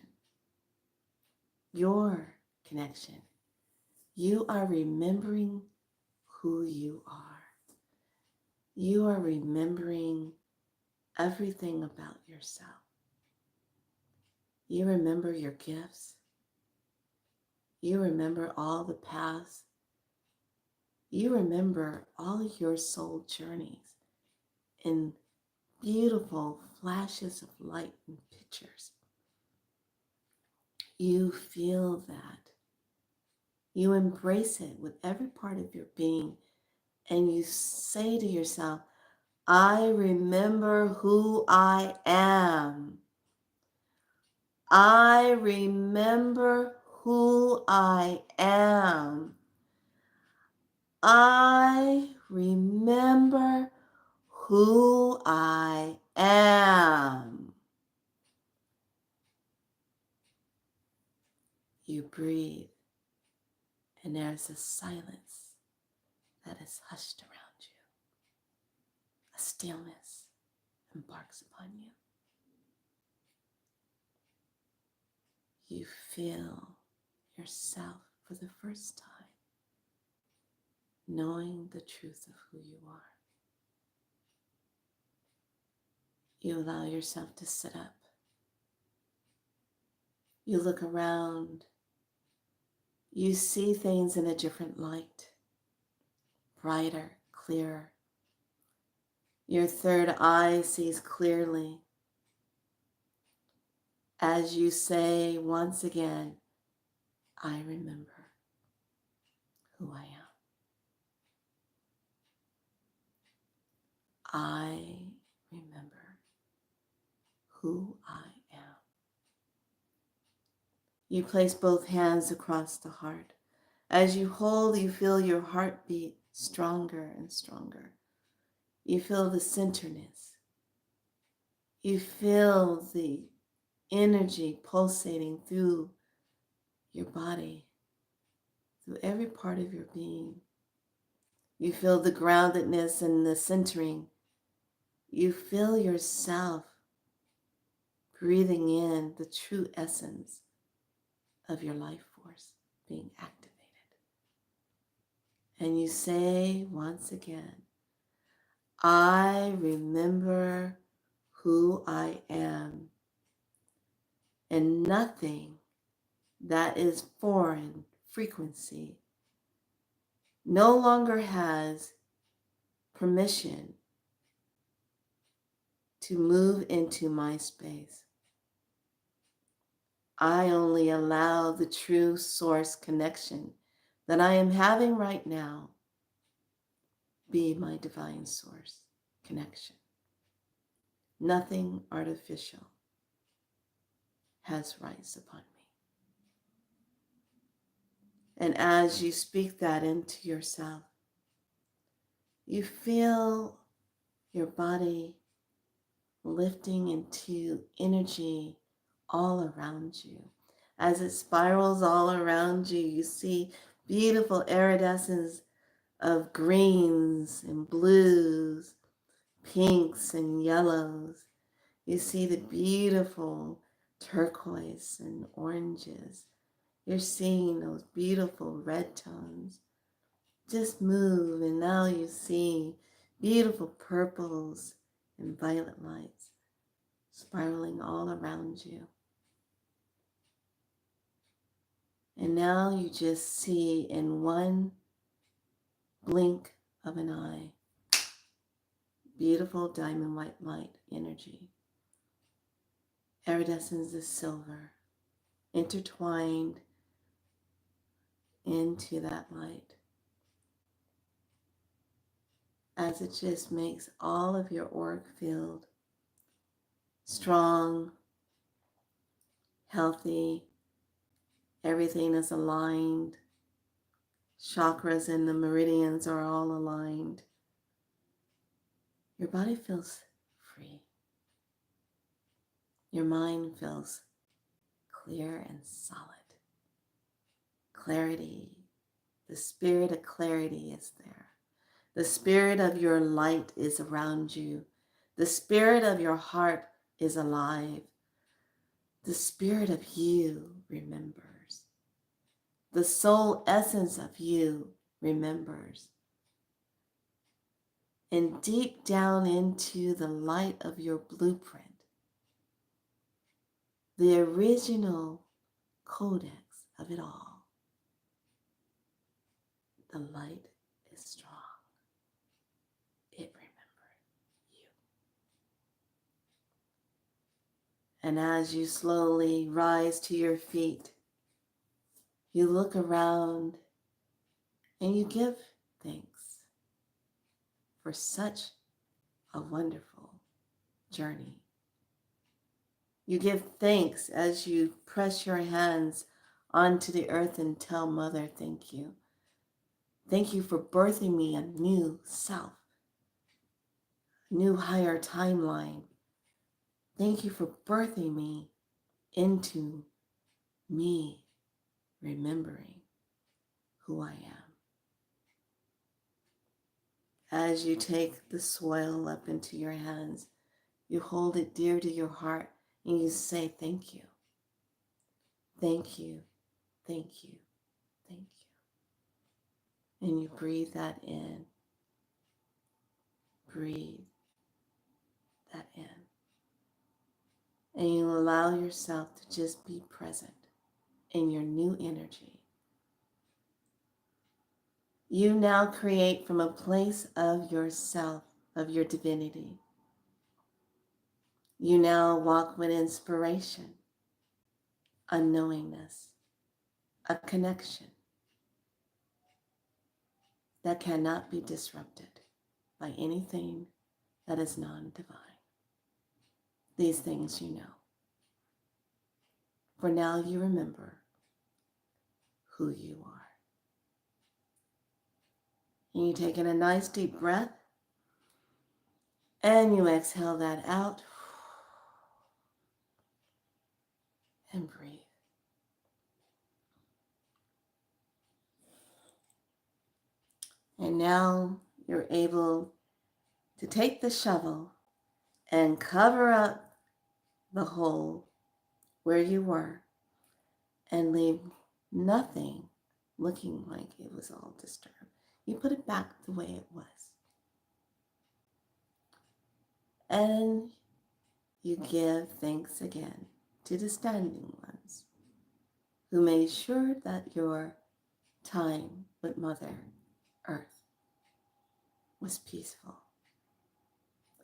your connection. You are remembering who you are. You are remembering everything about yourself. You remember your gifts. You remember all the past. You remember all your soul journeys in beautiful flashes of light and pictures. You feel that. You embrace it with every part of your being, and you say to yourself, I remember who I am. I remember who I am. I remember who I am. You breathe, and there's a silence that is hushed around you. A stillness embarks upon you. You feel yourself for the first time, knowing the truth of who you are. You allow yourself to sit up. You look around. You see things in a different light, brighter, clearer. Your third eye sees clearly as you say once again, I remember who I am. I remember who I am. You place both hands across the heart. As you hold, you feel your heartbeat stronger and stronger. You feel the centerness. You feel the energy pulsating through your body, through every part of your being. You feel the groundedness and the centering. You feel yourself breathing in the true essence of your life force being activated. And you say once again, I remember who I am, and nothing that is foreign frequency no longer has permission to move into my space. I only allow the true source connection that I am having right now be my divine source connection. Nothing artificial has rights upon me. And as you speak that into yourself, you feel your body lifting into energy all around you. As it spirals all around you, you see beautiful iridescence of greens and blues, pinks and yellows. You see the beautiful turquoise and oranges. You're seeing those beautiful red tones just move, and now you see beautiful purples and violet lights spiraling all around you. And now you just see in one blink of an eye, beautiful diamond white light energy. Iridescence is silver, intertwined into that light, as it just makes all of your auric field strong, healthy. Everything is aligned. Chakras and the meridians are all aligned. Your body feels free. Your mind feels clear and solid. Clarity, the spirit of clarity is there. The spirit of your light is around you. The spirit of your heart is alive. The spirit of you remembers. The soul essence of you remembers. And deep down into the light of your blueprint, the original codex of it all, the light is strong. It remembered you. And as you slowly rise to your feet, you look around and you give thanks for such a wonderful journey. You give thanks as you press your hands onto the earth and tell Mother thank you. Thank you for birthing me a new self, new higher timeline. Thank you for birthing me into me remembering who I am. As you take the soil up into your hands, you hold it dear to your heart and you say, thank you, thank you, thank you, thank you. And you breathe that in. Breathe that in. And you allow yourself to just be present in your new energy. You now create from a place of yourself, of your divinity. You now walk with inspiration, a knowingness, a connection that cannot be disrupted by anything that is non-divine. These things you know. For now you remember who you are. And you take in a nice deep breath and you exhale that out and breathe. And now you're able to take the shovel and cover up the hole where you were and leave nothing looking like it was all disturbed. You put it back the way it was. And you give thanks again to the standing ones who made sure that your time with Mother Earth was peaceful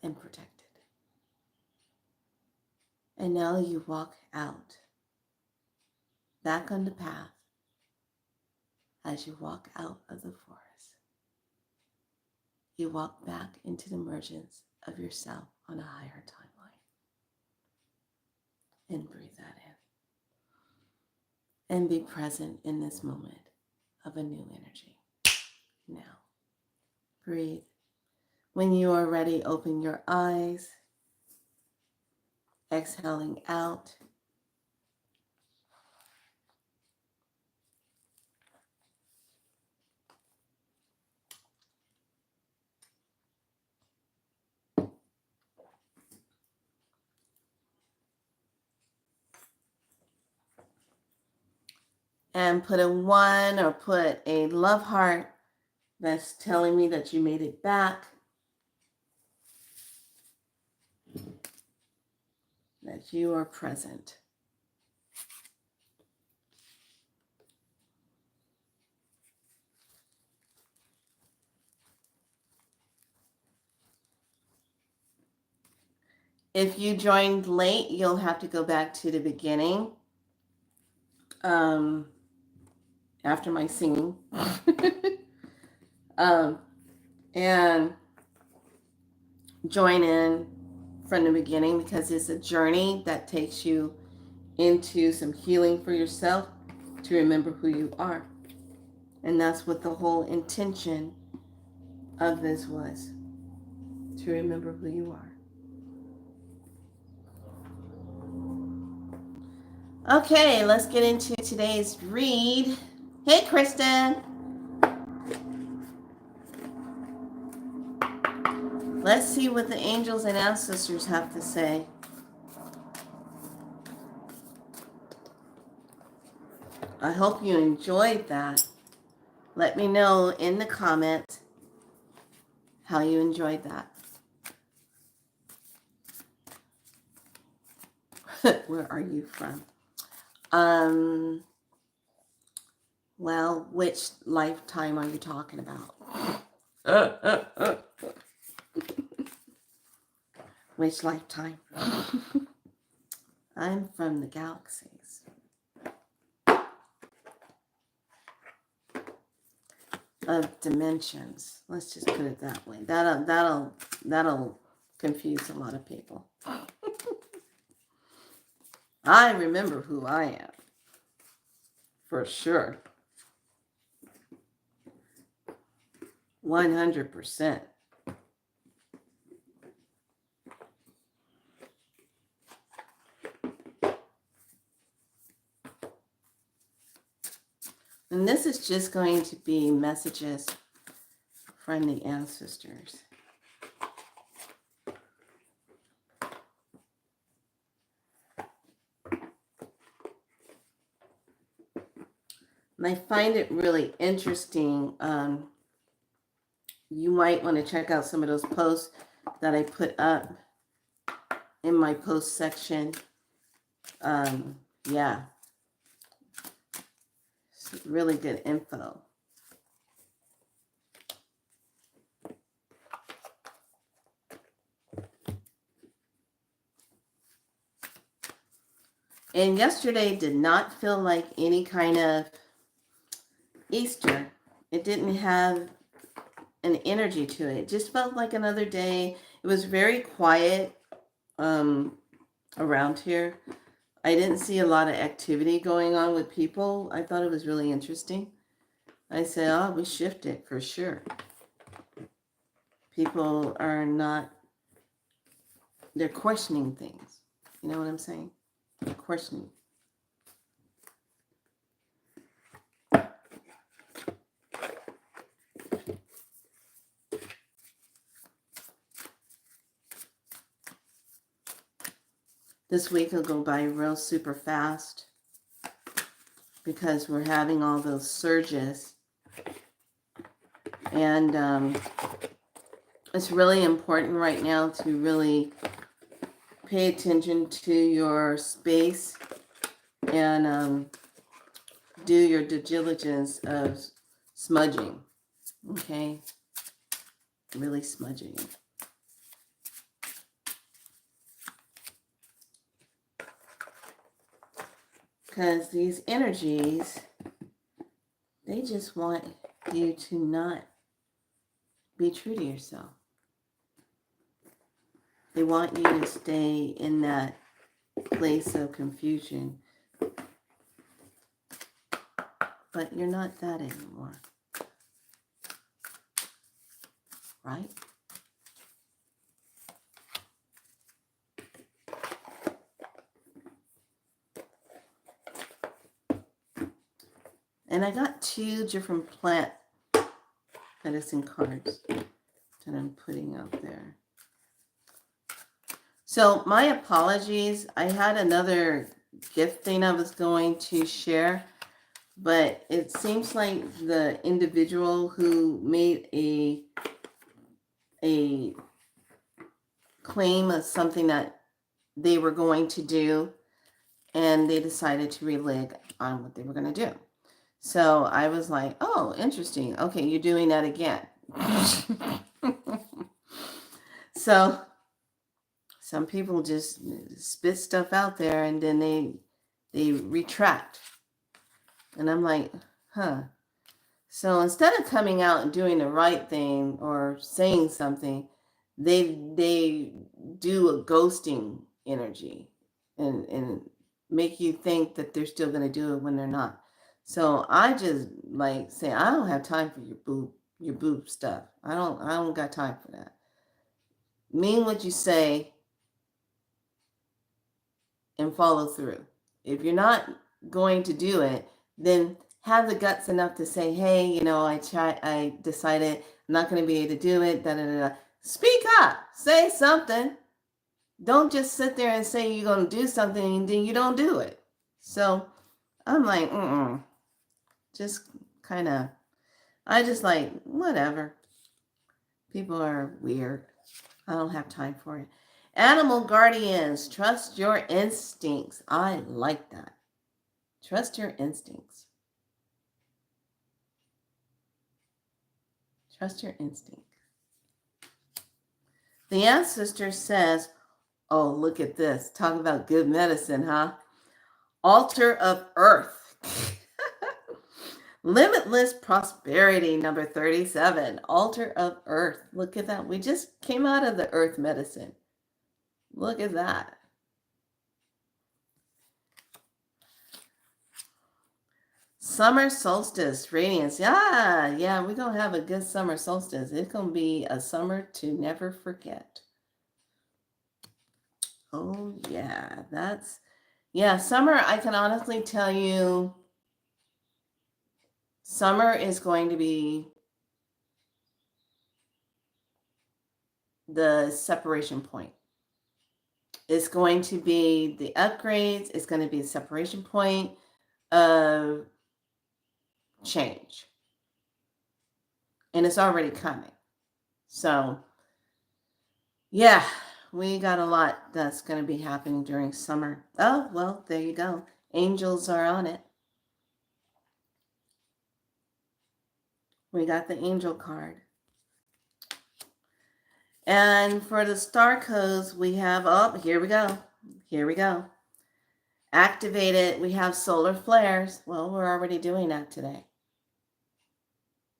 and protected. And now you walk out, back on the path, as you walk out of the forest. You walk back into the emergence of yourself on a higher timeline. And breathe that in. And be present in this moment of a new energy. Now, breathe. When you are ready, open your eyes, exhaling out. And put a 1 or put a love heart that's telling me that you made it back, that you are present. If you joined late, you'll have to go back to the beginning after my singing. And join in from the beginning because it's a journey that takes you into some healing for yourself to remember who you are. And that's what the whole intention of this was, to remember who you are. Okay, let's get into today's read. Hey, Kristen. Let's see what the angels and ancestors have to say. I hope you enjoyed that. Let me know in the comments how you enjoyed that. Where are you from? Well, which lifetime are you talking about? Which lifetime? I'm from the galaxies. Of dimensions. Let's just put it that way. That'll confuse a lot of people. I remember who I am. For sure. 100%. And this is just going to be messages from the ancestors. And I find it really interesting. You might want to check out some of those posts that I put up in my post section. Yeah, it's really good info. And yesterday did not feel like any kind of Easter. It didn't have an energy to it. It just felt like another day. It was very quiet around here. I didn't see a lot of activity going on with people. I thought it was really interesting. I said, oh, we shifted for sure. People are not, they're questioning things. You know what I'm saying? They're questioning. This week will go by real super fast because we're having all those surges. And it's really important right now to really pay attention to your space and do your due diligence of smudging. Okay? Really smudging. Because these energies, they just want you to not be true to yourself. They want you to stay in that place of confusion. But you're not that anymore. Right? And I got 2 different plant medicine cards that I'm putting out there. So my apologies. I had another gift thing I was going to share, but it seems like the individual who made a claim of something that they were going to do, and they decided to releg on what they were going to do. So I was like, oh, interesting. Okay, you're doing that again. So some people just spit stuff out there and then they retract. And I'm like, huh. So instead of coming out and doing the right thing or saying something, they do a ghosting energy and make you think that they're still going to do it when they're not. So I just like say, I don't have time for your boob stuff. I don't got time for that. Mean what you say and follow through. If you're not going to do it, then have the guts enough to say, hey, you know, I decided I'm not going to be able to do it. Da, da, da, da. Speak up. Say something. Don't just sit there and say you're going to do something and then you don't do it. So I'm like, just kind of, I just like, whatever. People are weird. I don't have time for it. Animal guardians, trust your instincts. I like that. Trust your instincts. Trust your instinct. The ancestor says, oh, look at this. Talk about good medicine, huh? Altar of Earth. Limitless prosperity, number 37. Altar of Earth. Look at that. We just came out of the earth medicine. Look at that. Summer solstice radiance. Yeah, we're going to have a good summer solstice. It's going to be a summer to never forget. Oh, yeah, summer, I can honestly tell you, summer is going to be the separation point. It's going to be the upgrades. It's going to be a separation point of change. And it's already coming. So, yeah, we got a lot that's going to be happening during summer. Oh, well, there you go. Angels are on it. We got the angel card. And for the star codes, we have, oh, here we go. Here we go. Activated, we have solar flares. Well, we're already doing that today.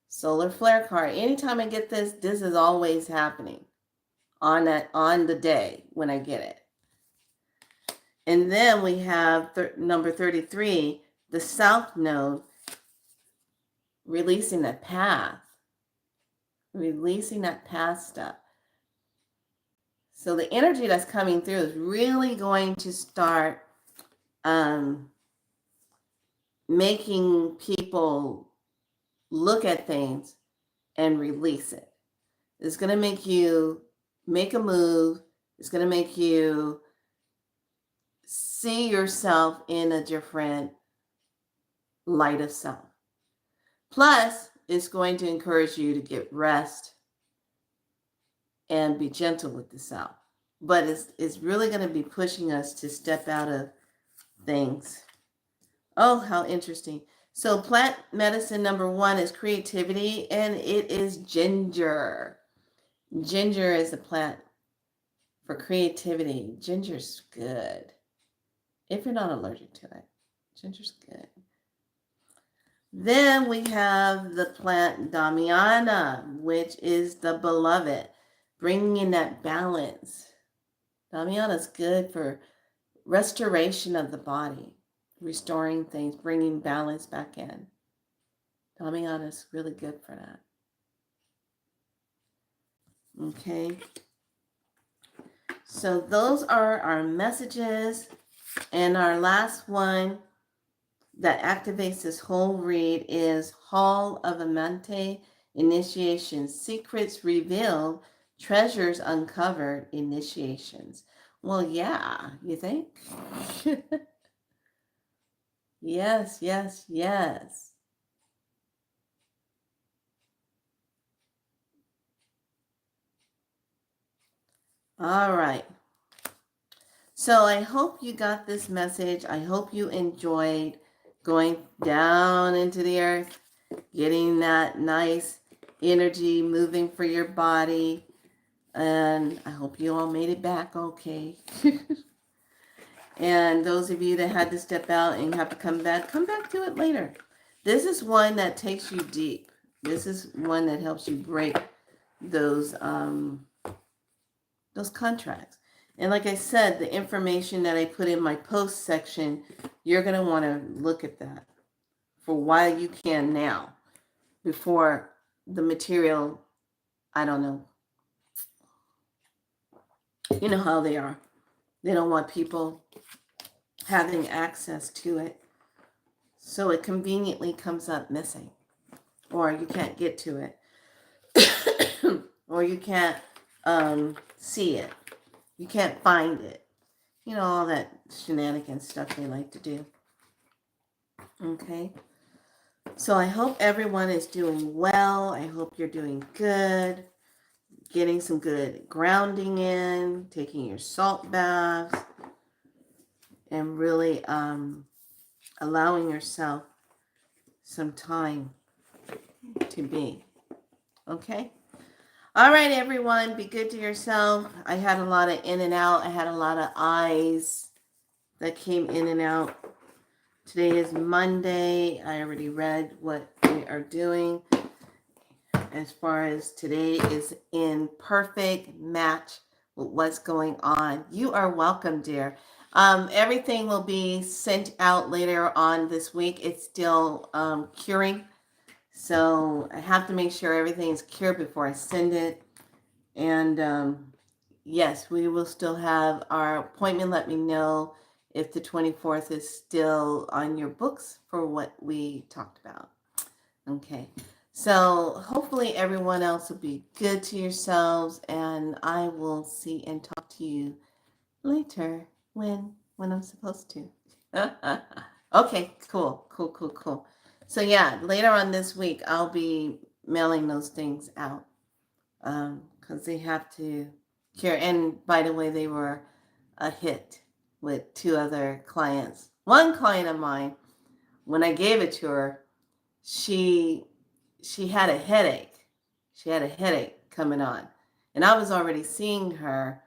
Solar flare card. Anytime I get this, this is always happening on the day when I get it. And then we have number 33, the South Node, releasing that path. Releasing that path stuff. So the energy that's coming through is really going to start making people look at things and release it. It's going to make you make a move. It's going to make you see yourself in a different light of self. Plus, it's going to encourage you to get rest and be gentle with the self. But it's really going to be pushing us to step out of things. Oh, how interesting. So plant medicine number 1 is creativity, and it is ginger. Ginger is a plant for creativity. Ginger's good. If you're not allergic to it, ginger's good. Then we have the plant Damiana, which is the beloved, bringing in that balance. Damiana is good for restoration of the body, restoring things, bringing balance back in. Damiana is really good for that. Okay. So those are our messages. And our last one that activates this whole read is Hall of Amante, Initiation, Secrets Revealed, Treasures Uncovered, Initiations. Well, yeah, you think? Yes. All right. So I hope you got this message. I hope you enjoyed going down into the earth, getting that nice energy moving for your body. And I hope you all made it back okay. And those of you that had to step out and have to come back to it later. This is one that takes you deep. This is one that helps you break those contracts. And like I said, the information that I put in my post section, you're going to want to look at that for while you can now, before the material, I don't know. You know how they are. They don't want people having access to it. So it conveniently comes up missing, or you can't get to it, or you can't see it. You can't find it. You know, all that shenanigans stuff they like to do. Okay. So I hope everyone is doing well. I hope you're doing good. Getting some good grounding in, taking your salt baths, and really allowing yourself some time to be. Okay? All right, everyone, be good to yourself. I had a lot of in and out. I had a lot of eyes that came in and out. Today is Monday. I already read what we are doing. As far as today is in perfect match with what's going on. You are welcome, dear. Everything will be sent out later on this week. It's still curing. So I have to make sure everything's cured before I send it. And yes, we will still have our appointment. Let me know if the 24th is still on your books for what we talked about. Okay. So hopefully everyone else will be good to yourselves, and I will see and talk to you later when I'm supposed to. Okay, cool. So yeah, later on this week I'll be mailing those things out because they have to cure. And by the way, they were a hit with 2 other clients. One client of mine, when I gave it to her, she had a headache. She had a headache coming on, and I was already seeing her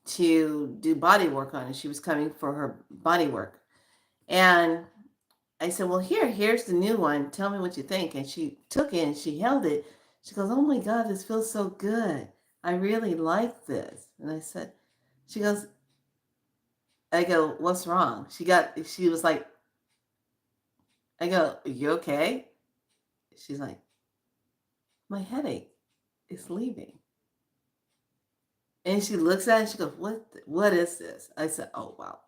to do body work on it. She was coming for her body work, and I said, well, here's the new one. Tell me what you think. And she took it and she held it. She goes, oh my God, this feels so good. I really like this. And I said, she goes, I go, what's wrong? She was like, I go, are you okay? She's like, my headache is leaving. And she looks at it and she goes, what is this? I said, oh, wow.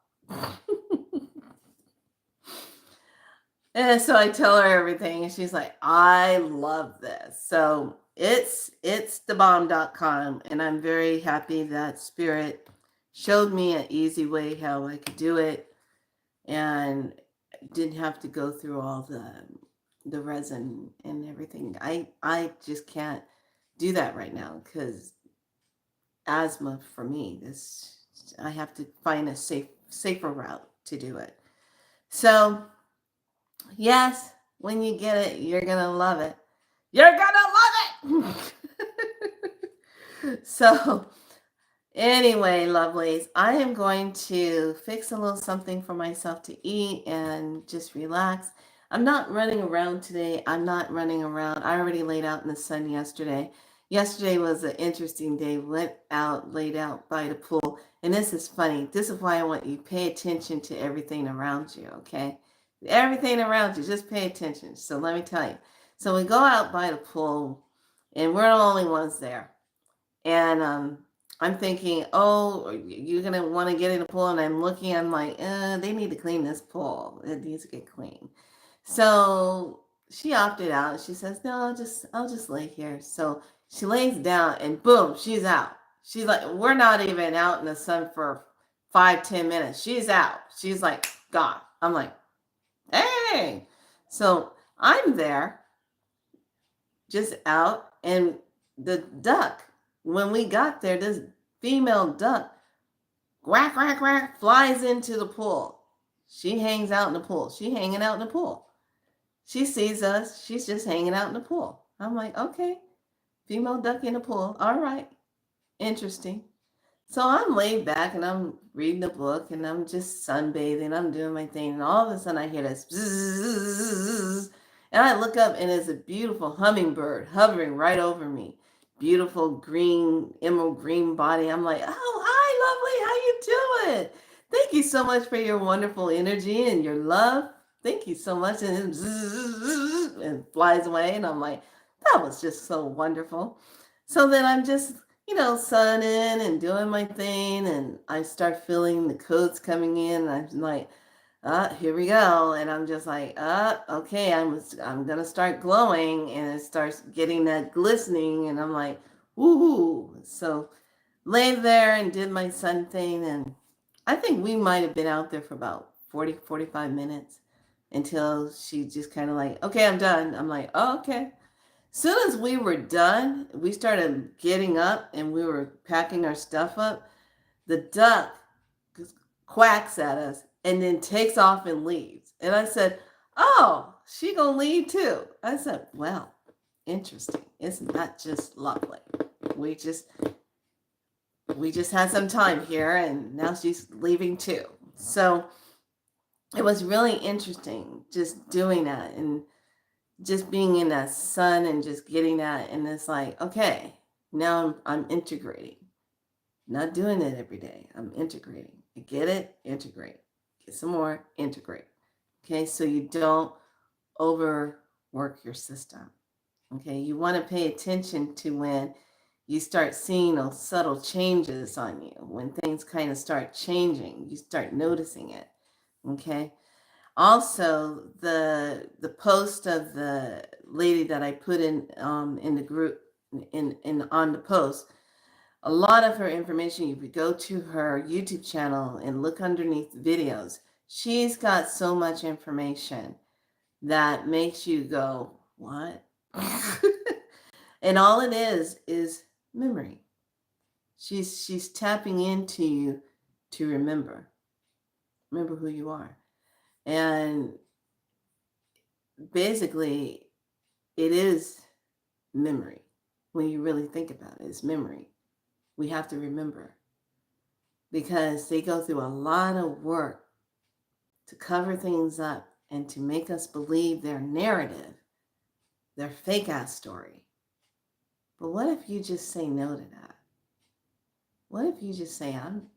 And so I tell her everything, and she's like, I love this. So it's thebomb.com, and I'm very happy that Spirit showed me an easy way how I could do it, and didn't have to go through all the resin and everything. I just can't do that right now because asthma for me. I have to find a safer route to do it. So yes, when you get it, you're going to love it. You're going to love it. So, anyway, lovelies, I am going to fix a little something for myself to eat and just relax. I'm not running around today. I already laid out in the sun yesterday. Yesterday was an interesting day. Went out, laid out by the pool. And this is funny. This is why I want you to pay attention to everything around you, okay? Everything around you, just pay attention. So let me tell you. So we go out by the pool, and we're the only ones there. And I'm thinking, oh, you're going to want to get in the pool. And I'm looking, I'm like, they need to clean this pool. It needs to get clean. So she opted out. She says, no, I'll just lay here. So she lays down, and boom, she's out. She's like, we're not even out in the sun for 5-10 minutes. She's out. She's like, gone. I'm like, hey. So I'm there, just out, and the duck, when we got there, this female duck, quack, quack, quack, flies into the pool. She hangs out in the pool. She hanging out in the pool. She sees us. She's just hanging out in the pool. I'm like, okay, female duck in the pool. All right, interesting. So I'm laid back and I'm reading the book and I'm just sunbathing. I'm doing my thing. And all of a sudden I hear this bzzz, and I look up and it's a beautiful hummingbird hovering right over me. Beautiful green, emerald green body. I'm like, oh, hi, lovely. How you doing? Thank you so much for your wonderful energy and your love. Thank you so much. And it flies away. And I'm like, that was just so wonderful. So then I'm just sunning and doing my thing, and I start feeling the codes coming in, and I'm like, here we go. And I'm just like, okay, I'm gonna start glowing, and it starts getting that glistening, and I'm like, woohoo. So lay there and did my sun thing, and I think we might have been out there for about 45 minutes until she just kind of like, okay, I'm done. I'm like, oh, okay. Soon as we were done, we started getting up and we were packing our stuff up. The duck quacks at us and then takes off and leaves. And I said, oh, she gonna leave too. I said, well, interesting. It's not just lovely. We just had some time here and now she's leaving too. So it was really interesting just doing that and just being in that sun and just getting that. And it's like, okay, now I'm integrating. Not doing it every day. I'm integrating. I get it, integrate. Get some more, integrate. Okay, so you don't overwork your system. Okay, you want to pay attention to when you start seeing those subtle changes on you, when things kind of start changing, you start noticing it. Okay. Also, the post of the lady that I put in the group in on the post, a lot of her information, if you go to her YouTube channel and look underneath the videos, she's got so much information that makes you go, what? And all it is memory. She's tapping into you to remember who you are. And basically, it is memory. When you really think about it, it's memory. We have to remember because they go through a lot of work to cover things up and to make us believe their narrative, their fake ass story. But what if you just say no to that? What if you just say, I'm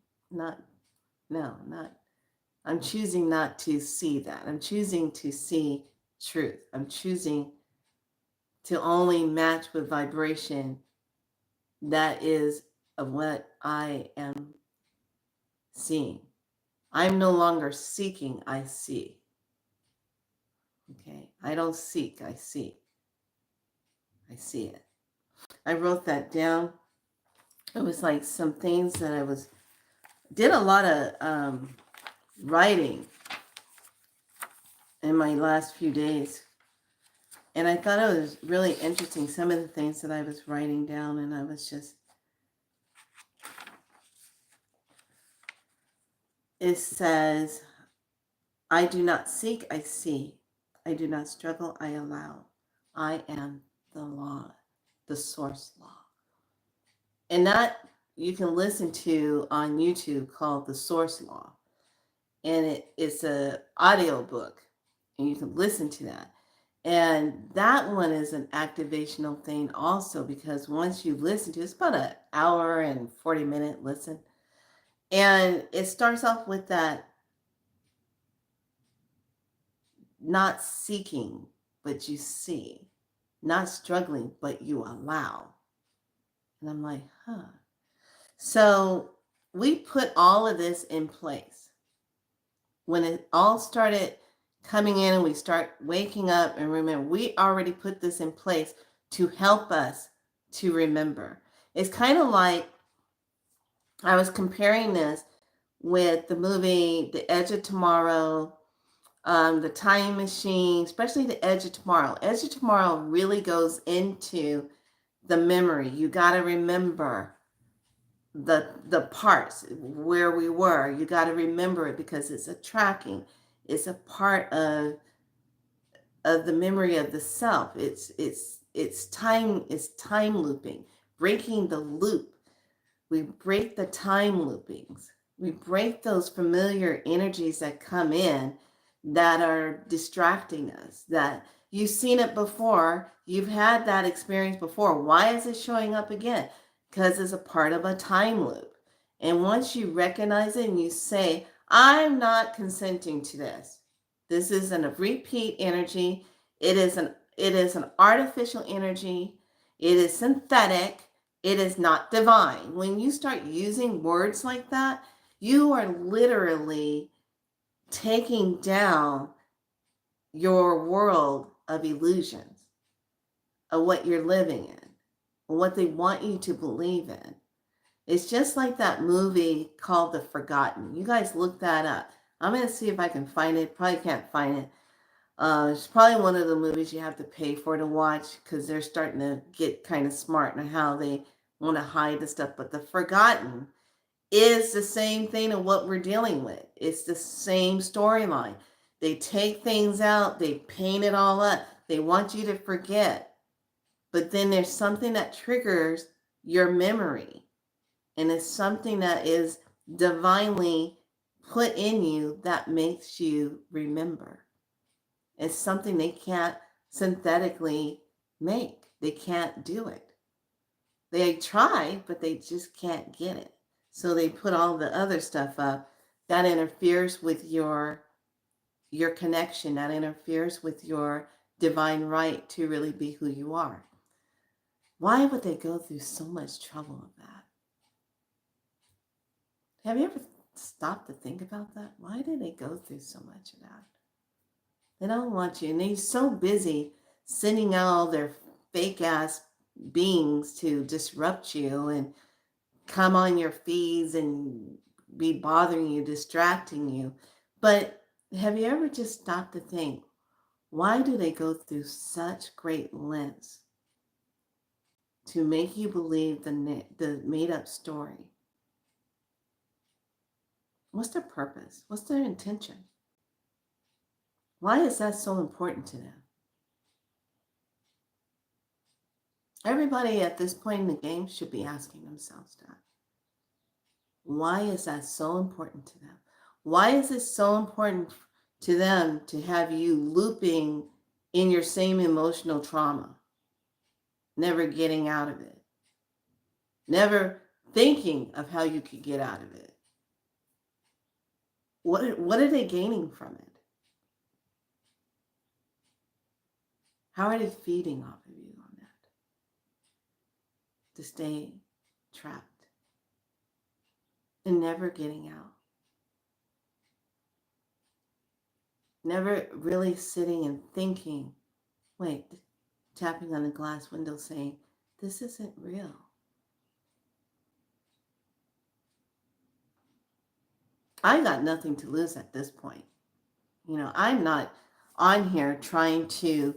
choosing not to see that. I'm choosing to see truth. I'm choosing to only match with vibration that is of what I am seeing. I'm no longer seeking, I see. Okay, I don't seek, I see. I see it. I wrote that down. It was like some things that did a lot of writing in my last few days. And I thought it was really interesting, some of the things that I was writing down, and I was just, it says, I do not seek, I see. I do not struggle, I allow. I am the law, the source law. And that you can listen to on YouTube called The Source Law. And it's an audio book, and you can listen to that. And that one is an activational thing also, because once you listen to it, it's about an hour and 40-minute listen. And it starts off with that not seeking, but you see, not struggling, but you allow. And I'm like, huh. So we put all of this in place. When it all started coming in and we start waking up, and remember, we already put this in place to help us to remember. It's kind of like, I was comparing this with the movie The Edge of Tomorrow, The Time Machine, especially The Edge of Tomorrow. Edge of Tomorrow really goes into the memory. You got to remember the parts where we were. You got to remember it because it's a tracking. It's a part of the memory of the self. It's time looping, breaking the loop. We break the time loopings. We break those familiar energies that come in that are distracting us, that you've seen it before. You've had that experience before. Why is it showing up again? Because it's a part of a time loop. And once you recognize it and you say, I'm not consenting to this. This isn't a repeat energy. It is an artificial energy. It is synthetic. It is not divine. When you start using words like that, you are literally taking down your world of illusions, of what you're living in, what they want you to believe in. It's just like that movie called The Forgotten. You guys look that up. I'm going to see if I can find it. Probably can't find it. It's probably one of the movies you have to pay for to watch, because they're starting to get kind of smart in how they want to hide the stuff. But The Forgotten is the same thing of what we're dealing with. It's the same storyline. They take things out, they paint it all up. They want you to forget. But then there's something that triggers your memory. And it's something that is divinely put in you that makes you remember. It's something they can't synthetically make. They can't do it. They try, but they just can't get it. So they put all the other stuff up that interferes with your connection, that interferes with your divine right to really be who you are. Why would they go through so much trouble with that? Have you ever stopped to think about that? Why do they go through so much of that? They don't want you. And they're so busy sending out all their fake ass beings to disrupt you and come on your feeds and be bothering you, distracting you. But have you ever just stopped to think, why do they go through such great lengths to make you believe the made up story? What's their purpose? What's their intention? Why is that so important to them? Everybody at this point in the game should be asking themselves that. Why is that so important to them? Why is it so important to them to have you looping in your same emotional trauma, never getting out of it, never thinking of how you could get out of it? What are they gaining from it? How are they feeding off of you on that? To stay trapped and never getting out. Never really sitting and thinking, wait, tapping on the glass window saying, this isn't real. I got nothing to lose at this point. You know, I'm not on here trying to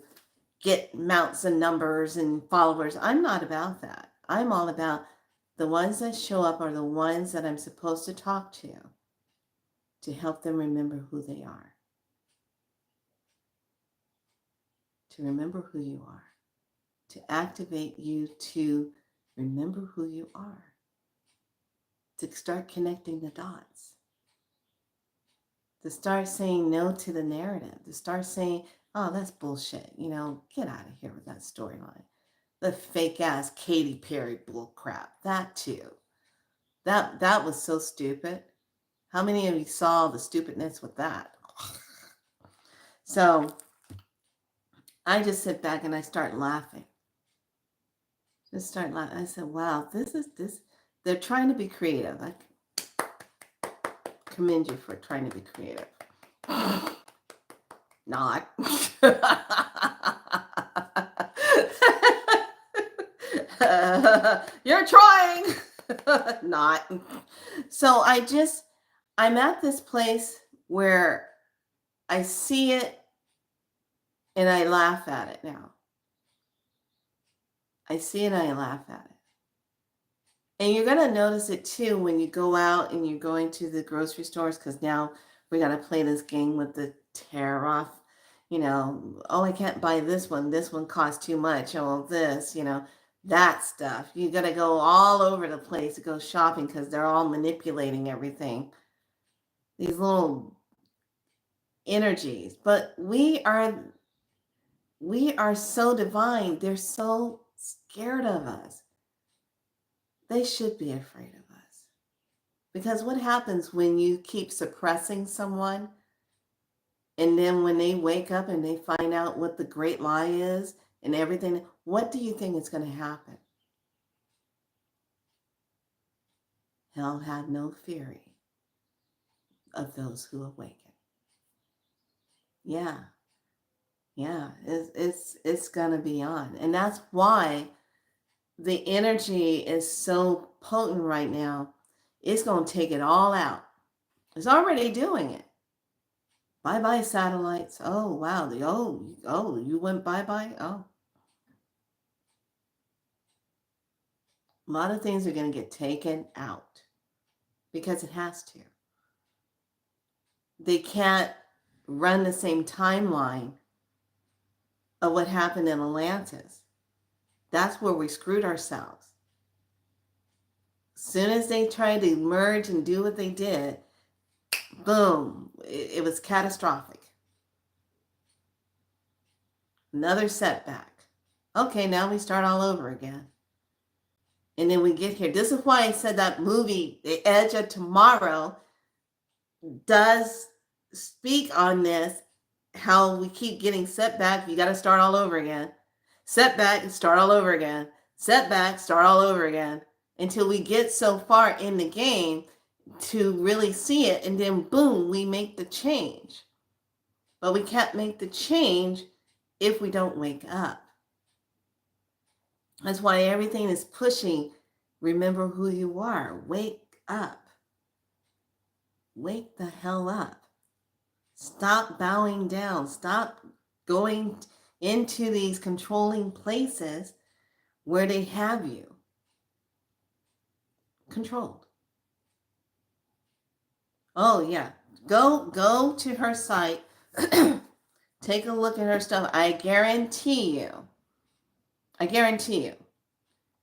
get mounts and numbers and followers. I'm not about that. I'm all about the ones that show up are the ones that I'm supposed to talk to help them remember who they are. To remember who you are. To activate you to remember who you are. To start connecting the dots. To start saying no to the narrative. To start saying, oh, that's bullshit. You know, get out of here with that storyline. The fake ass Katy Perry bull crap. That too. That was so stupid. How many of you saw the stupidness with that? So I just sit back and I start laughing. Just start laughing. I said, wow, this. They're trying to be creative. I commend you for trying to be creative. Not. You're trying. Not. So I'm at this place where I see it and I laugh at it now. I see it and I laugh at it. And you're going to notice it too when you go out and you're going to the grocery stores, because now we got to play this game with the tear off. You know, oh, I can't buy this one. This one costs too much. Oh, this, you know, that stuff. You got to go all over the place to go shopping because they're all manipulating everything. These little energies. But we are so divine. They're so scared of us. They should be afraid of us. Because what happens when you keep suppressing someone, and then when they wake up and they find out what the great lie is and everything, what do you think is going to happen? Hell have no fury of those who awaken. Yeah. It's going to be on. And that's why the energy is so potent right now. It's going to take it all out. It's already doing it. Bye-bye satellites. Oh, wow. You went bye-bye? Oh. A lot of things are going to get taken out because it has to. They can't run the same timeline of what happened in Atlantis. That's where we screwed ourselves. As soon as they tried to merge and do what they did, boom, it was catastrophic. Another setback. Okay, now we start all over again. And then we get here. This is why I said that movie, The Edge of Tomorrow, does speak on this, how we keep getting setback. You got to start all over again. Setback, start all over again. Setback, start all over again. Until we get so far in the game to really see it. And then boom, we make the change. But we can't make the change if we don't wake up. That's why everything is pushing. Remember who you are. Wake up. Wake the hell up. Stop bowing down. Stop going into these controlling places where they have you controlled. Oh, yeah. Go to her site. Take a look at her stuff. I guarantee you,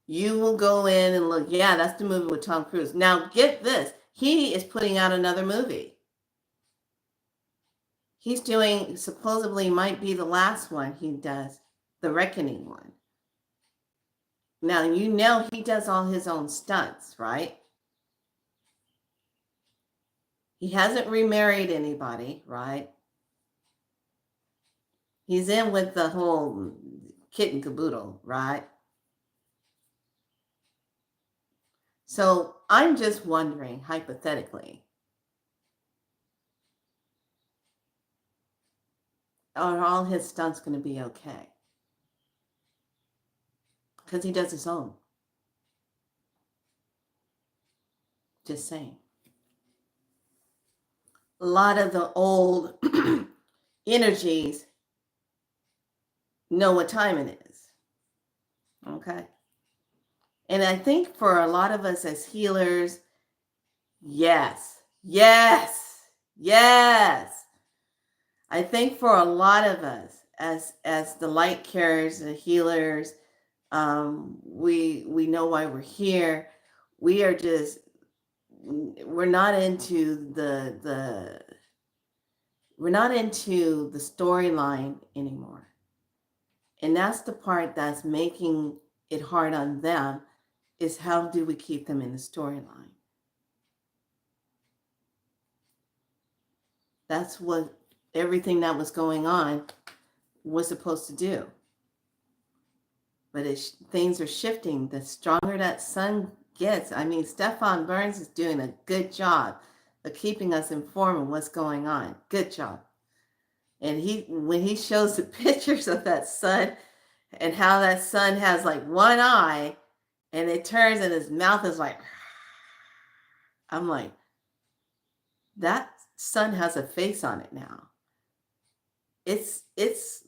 you will go in and look. Yeah, that's the movie with Tom Cruise. Now, get this. He is putting out another movie. He's doing, supposedly might be the last one he does, the Reckoning one. Now, you know he does all his own stunts, right? He hasn't remarried anybody, right? He's in with the whole kit and caboodle, right? So I'm just wondering, hypothetically, are all his stunts going to be okay? Because he does his own. Just saying. A lot of the old energies know what time it is. Okay? And I think for a lot of us as healers, yes. I think for a lot of us as the light carriers, the healers, we know why we're here. We're not into the storyline anymore. And that's the part that's making it hard on them, is how do we keep them in the storyline? That's what everything that was going on was supposed to do. But things are shifting. The stronger that sun gets, I mean, Stefan Burns is doing a good job of keeping us informed of what's going on. Good job. And when he shows the pictures of that sun and how that sun has like one eye and it turns and his mouth is like, I'm like, that sun has a face on it now. It's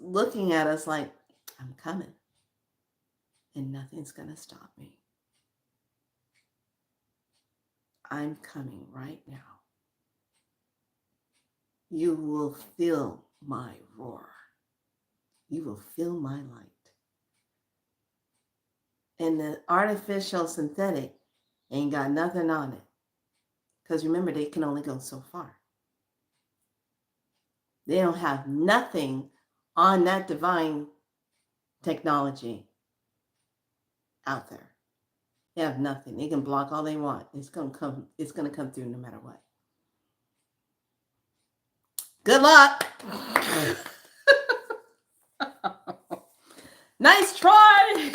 looking at us like, I'm coming and nothing's going to stop me. I'm coming right now. You will feel my roar. You will feel my light. And the artificial synthetic ain't got nothing on it. Because remember, they can only go so far. They don't have nothing on that divine technology out there. They have nothing. They can block all they want. It's gonna come through no matter what. Good luck. Nice try.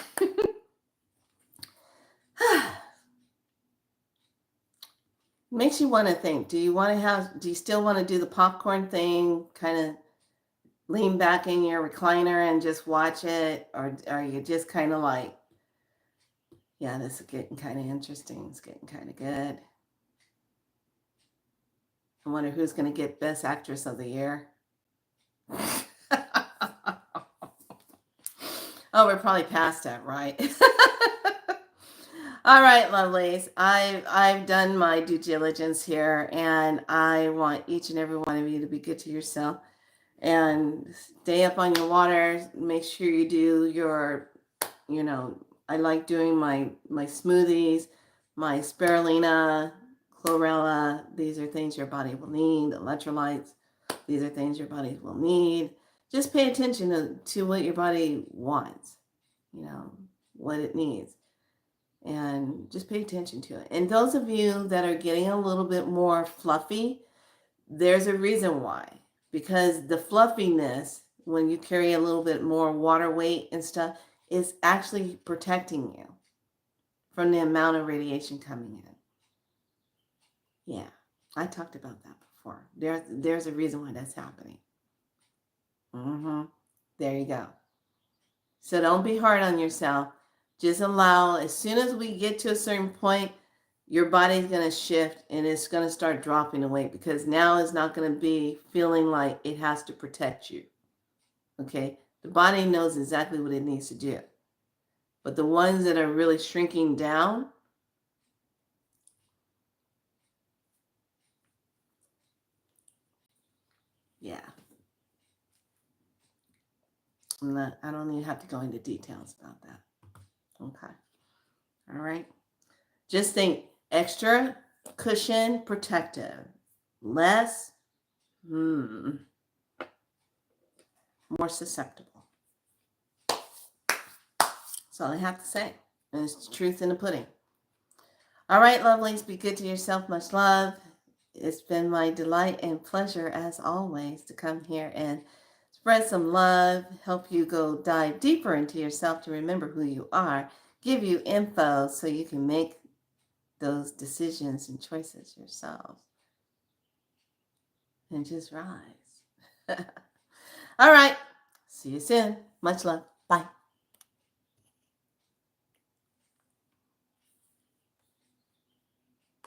Makes you want to think. Do you still want to do the popcorn thing, kind of lean back in your recliner and just watch it? Or are you just kind of like, yeah, this is getting kind of interesting. It's getting kind of good. I wonder who's going to get Best Actress of the Year. Oh, we're probably past that, right? All right, lovelies. I've done my due diligence here, and I want each and every one of you to be good to yourself and stay up on your water. Make sure you do your, I like doing my smoothies, my spirulina, chlorella. These are things your body will need. Electrolytes. These are things your body will need. Just pay attention to what your body wants, what it needs. and just pay attention to it. And those of you that are getting a little bit more fluffy, there's a reason why. Because the fluffiness, when you carry a little bit more water weight and stuff, is actually protecting you from the amount of radiation coming in. Yeah, I talked about that before. There's a reason why that's happening. There you go. So don't be hard on yourself. Just allow, as soon as we get to a certain point, your body's going to shift and it's going to start dropping the weight, because now it's not going to be feeling like it has to protect you. Okay? The body knows exactly what it needs to do. But the ones that are really shrinking down, yeah. I don't even have to go into details about that. Okay. All right. Just think extra cushion protective. Less, more susceptible. That's all I have to say. And it's the truth in the pudding. All right, lovelies, be good to yourself. Much love. It's been my delight and pleasure, as always, to come here and spread some love, help you go dive deeper into yourself to remember who you are, give you info so you can make those decisions and choices yourselves. And just rise. All right. See you soon. Much love. Bye.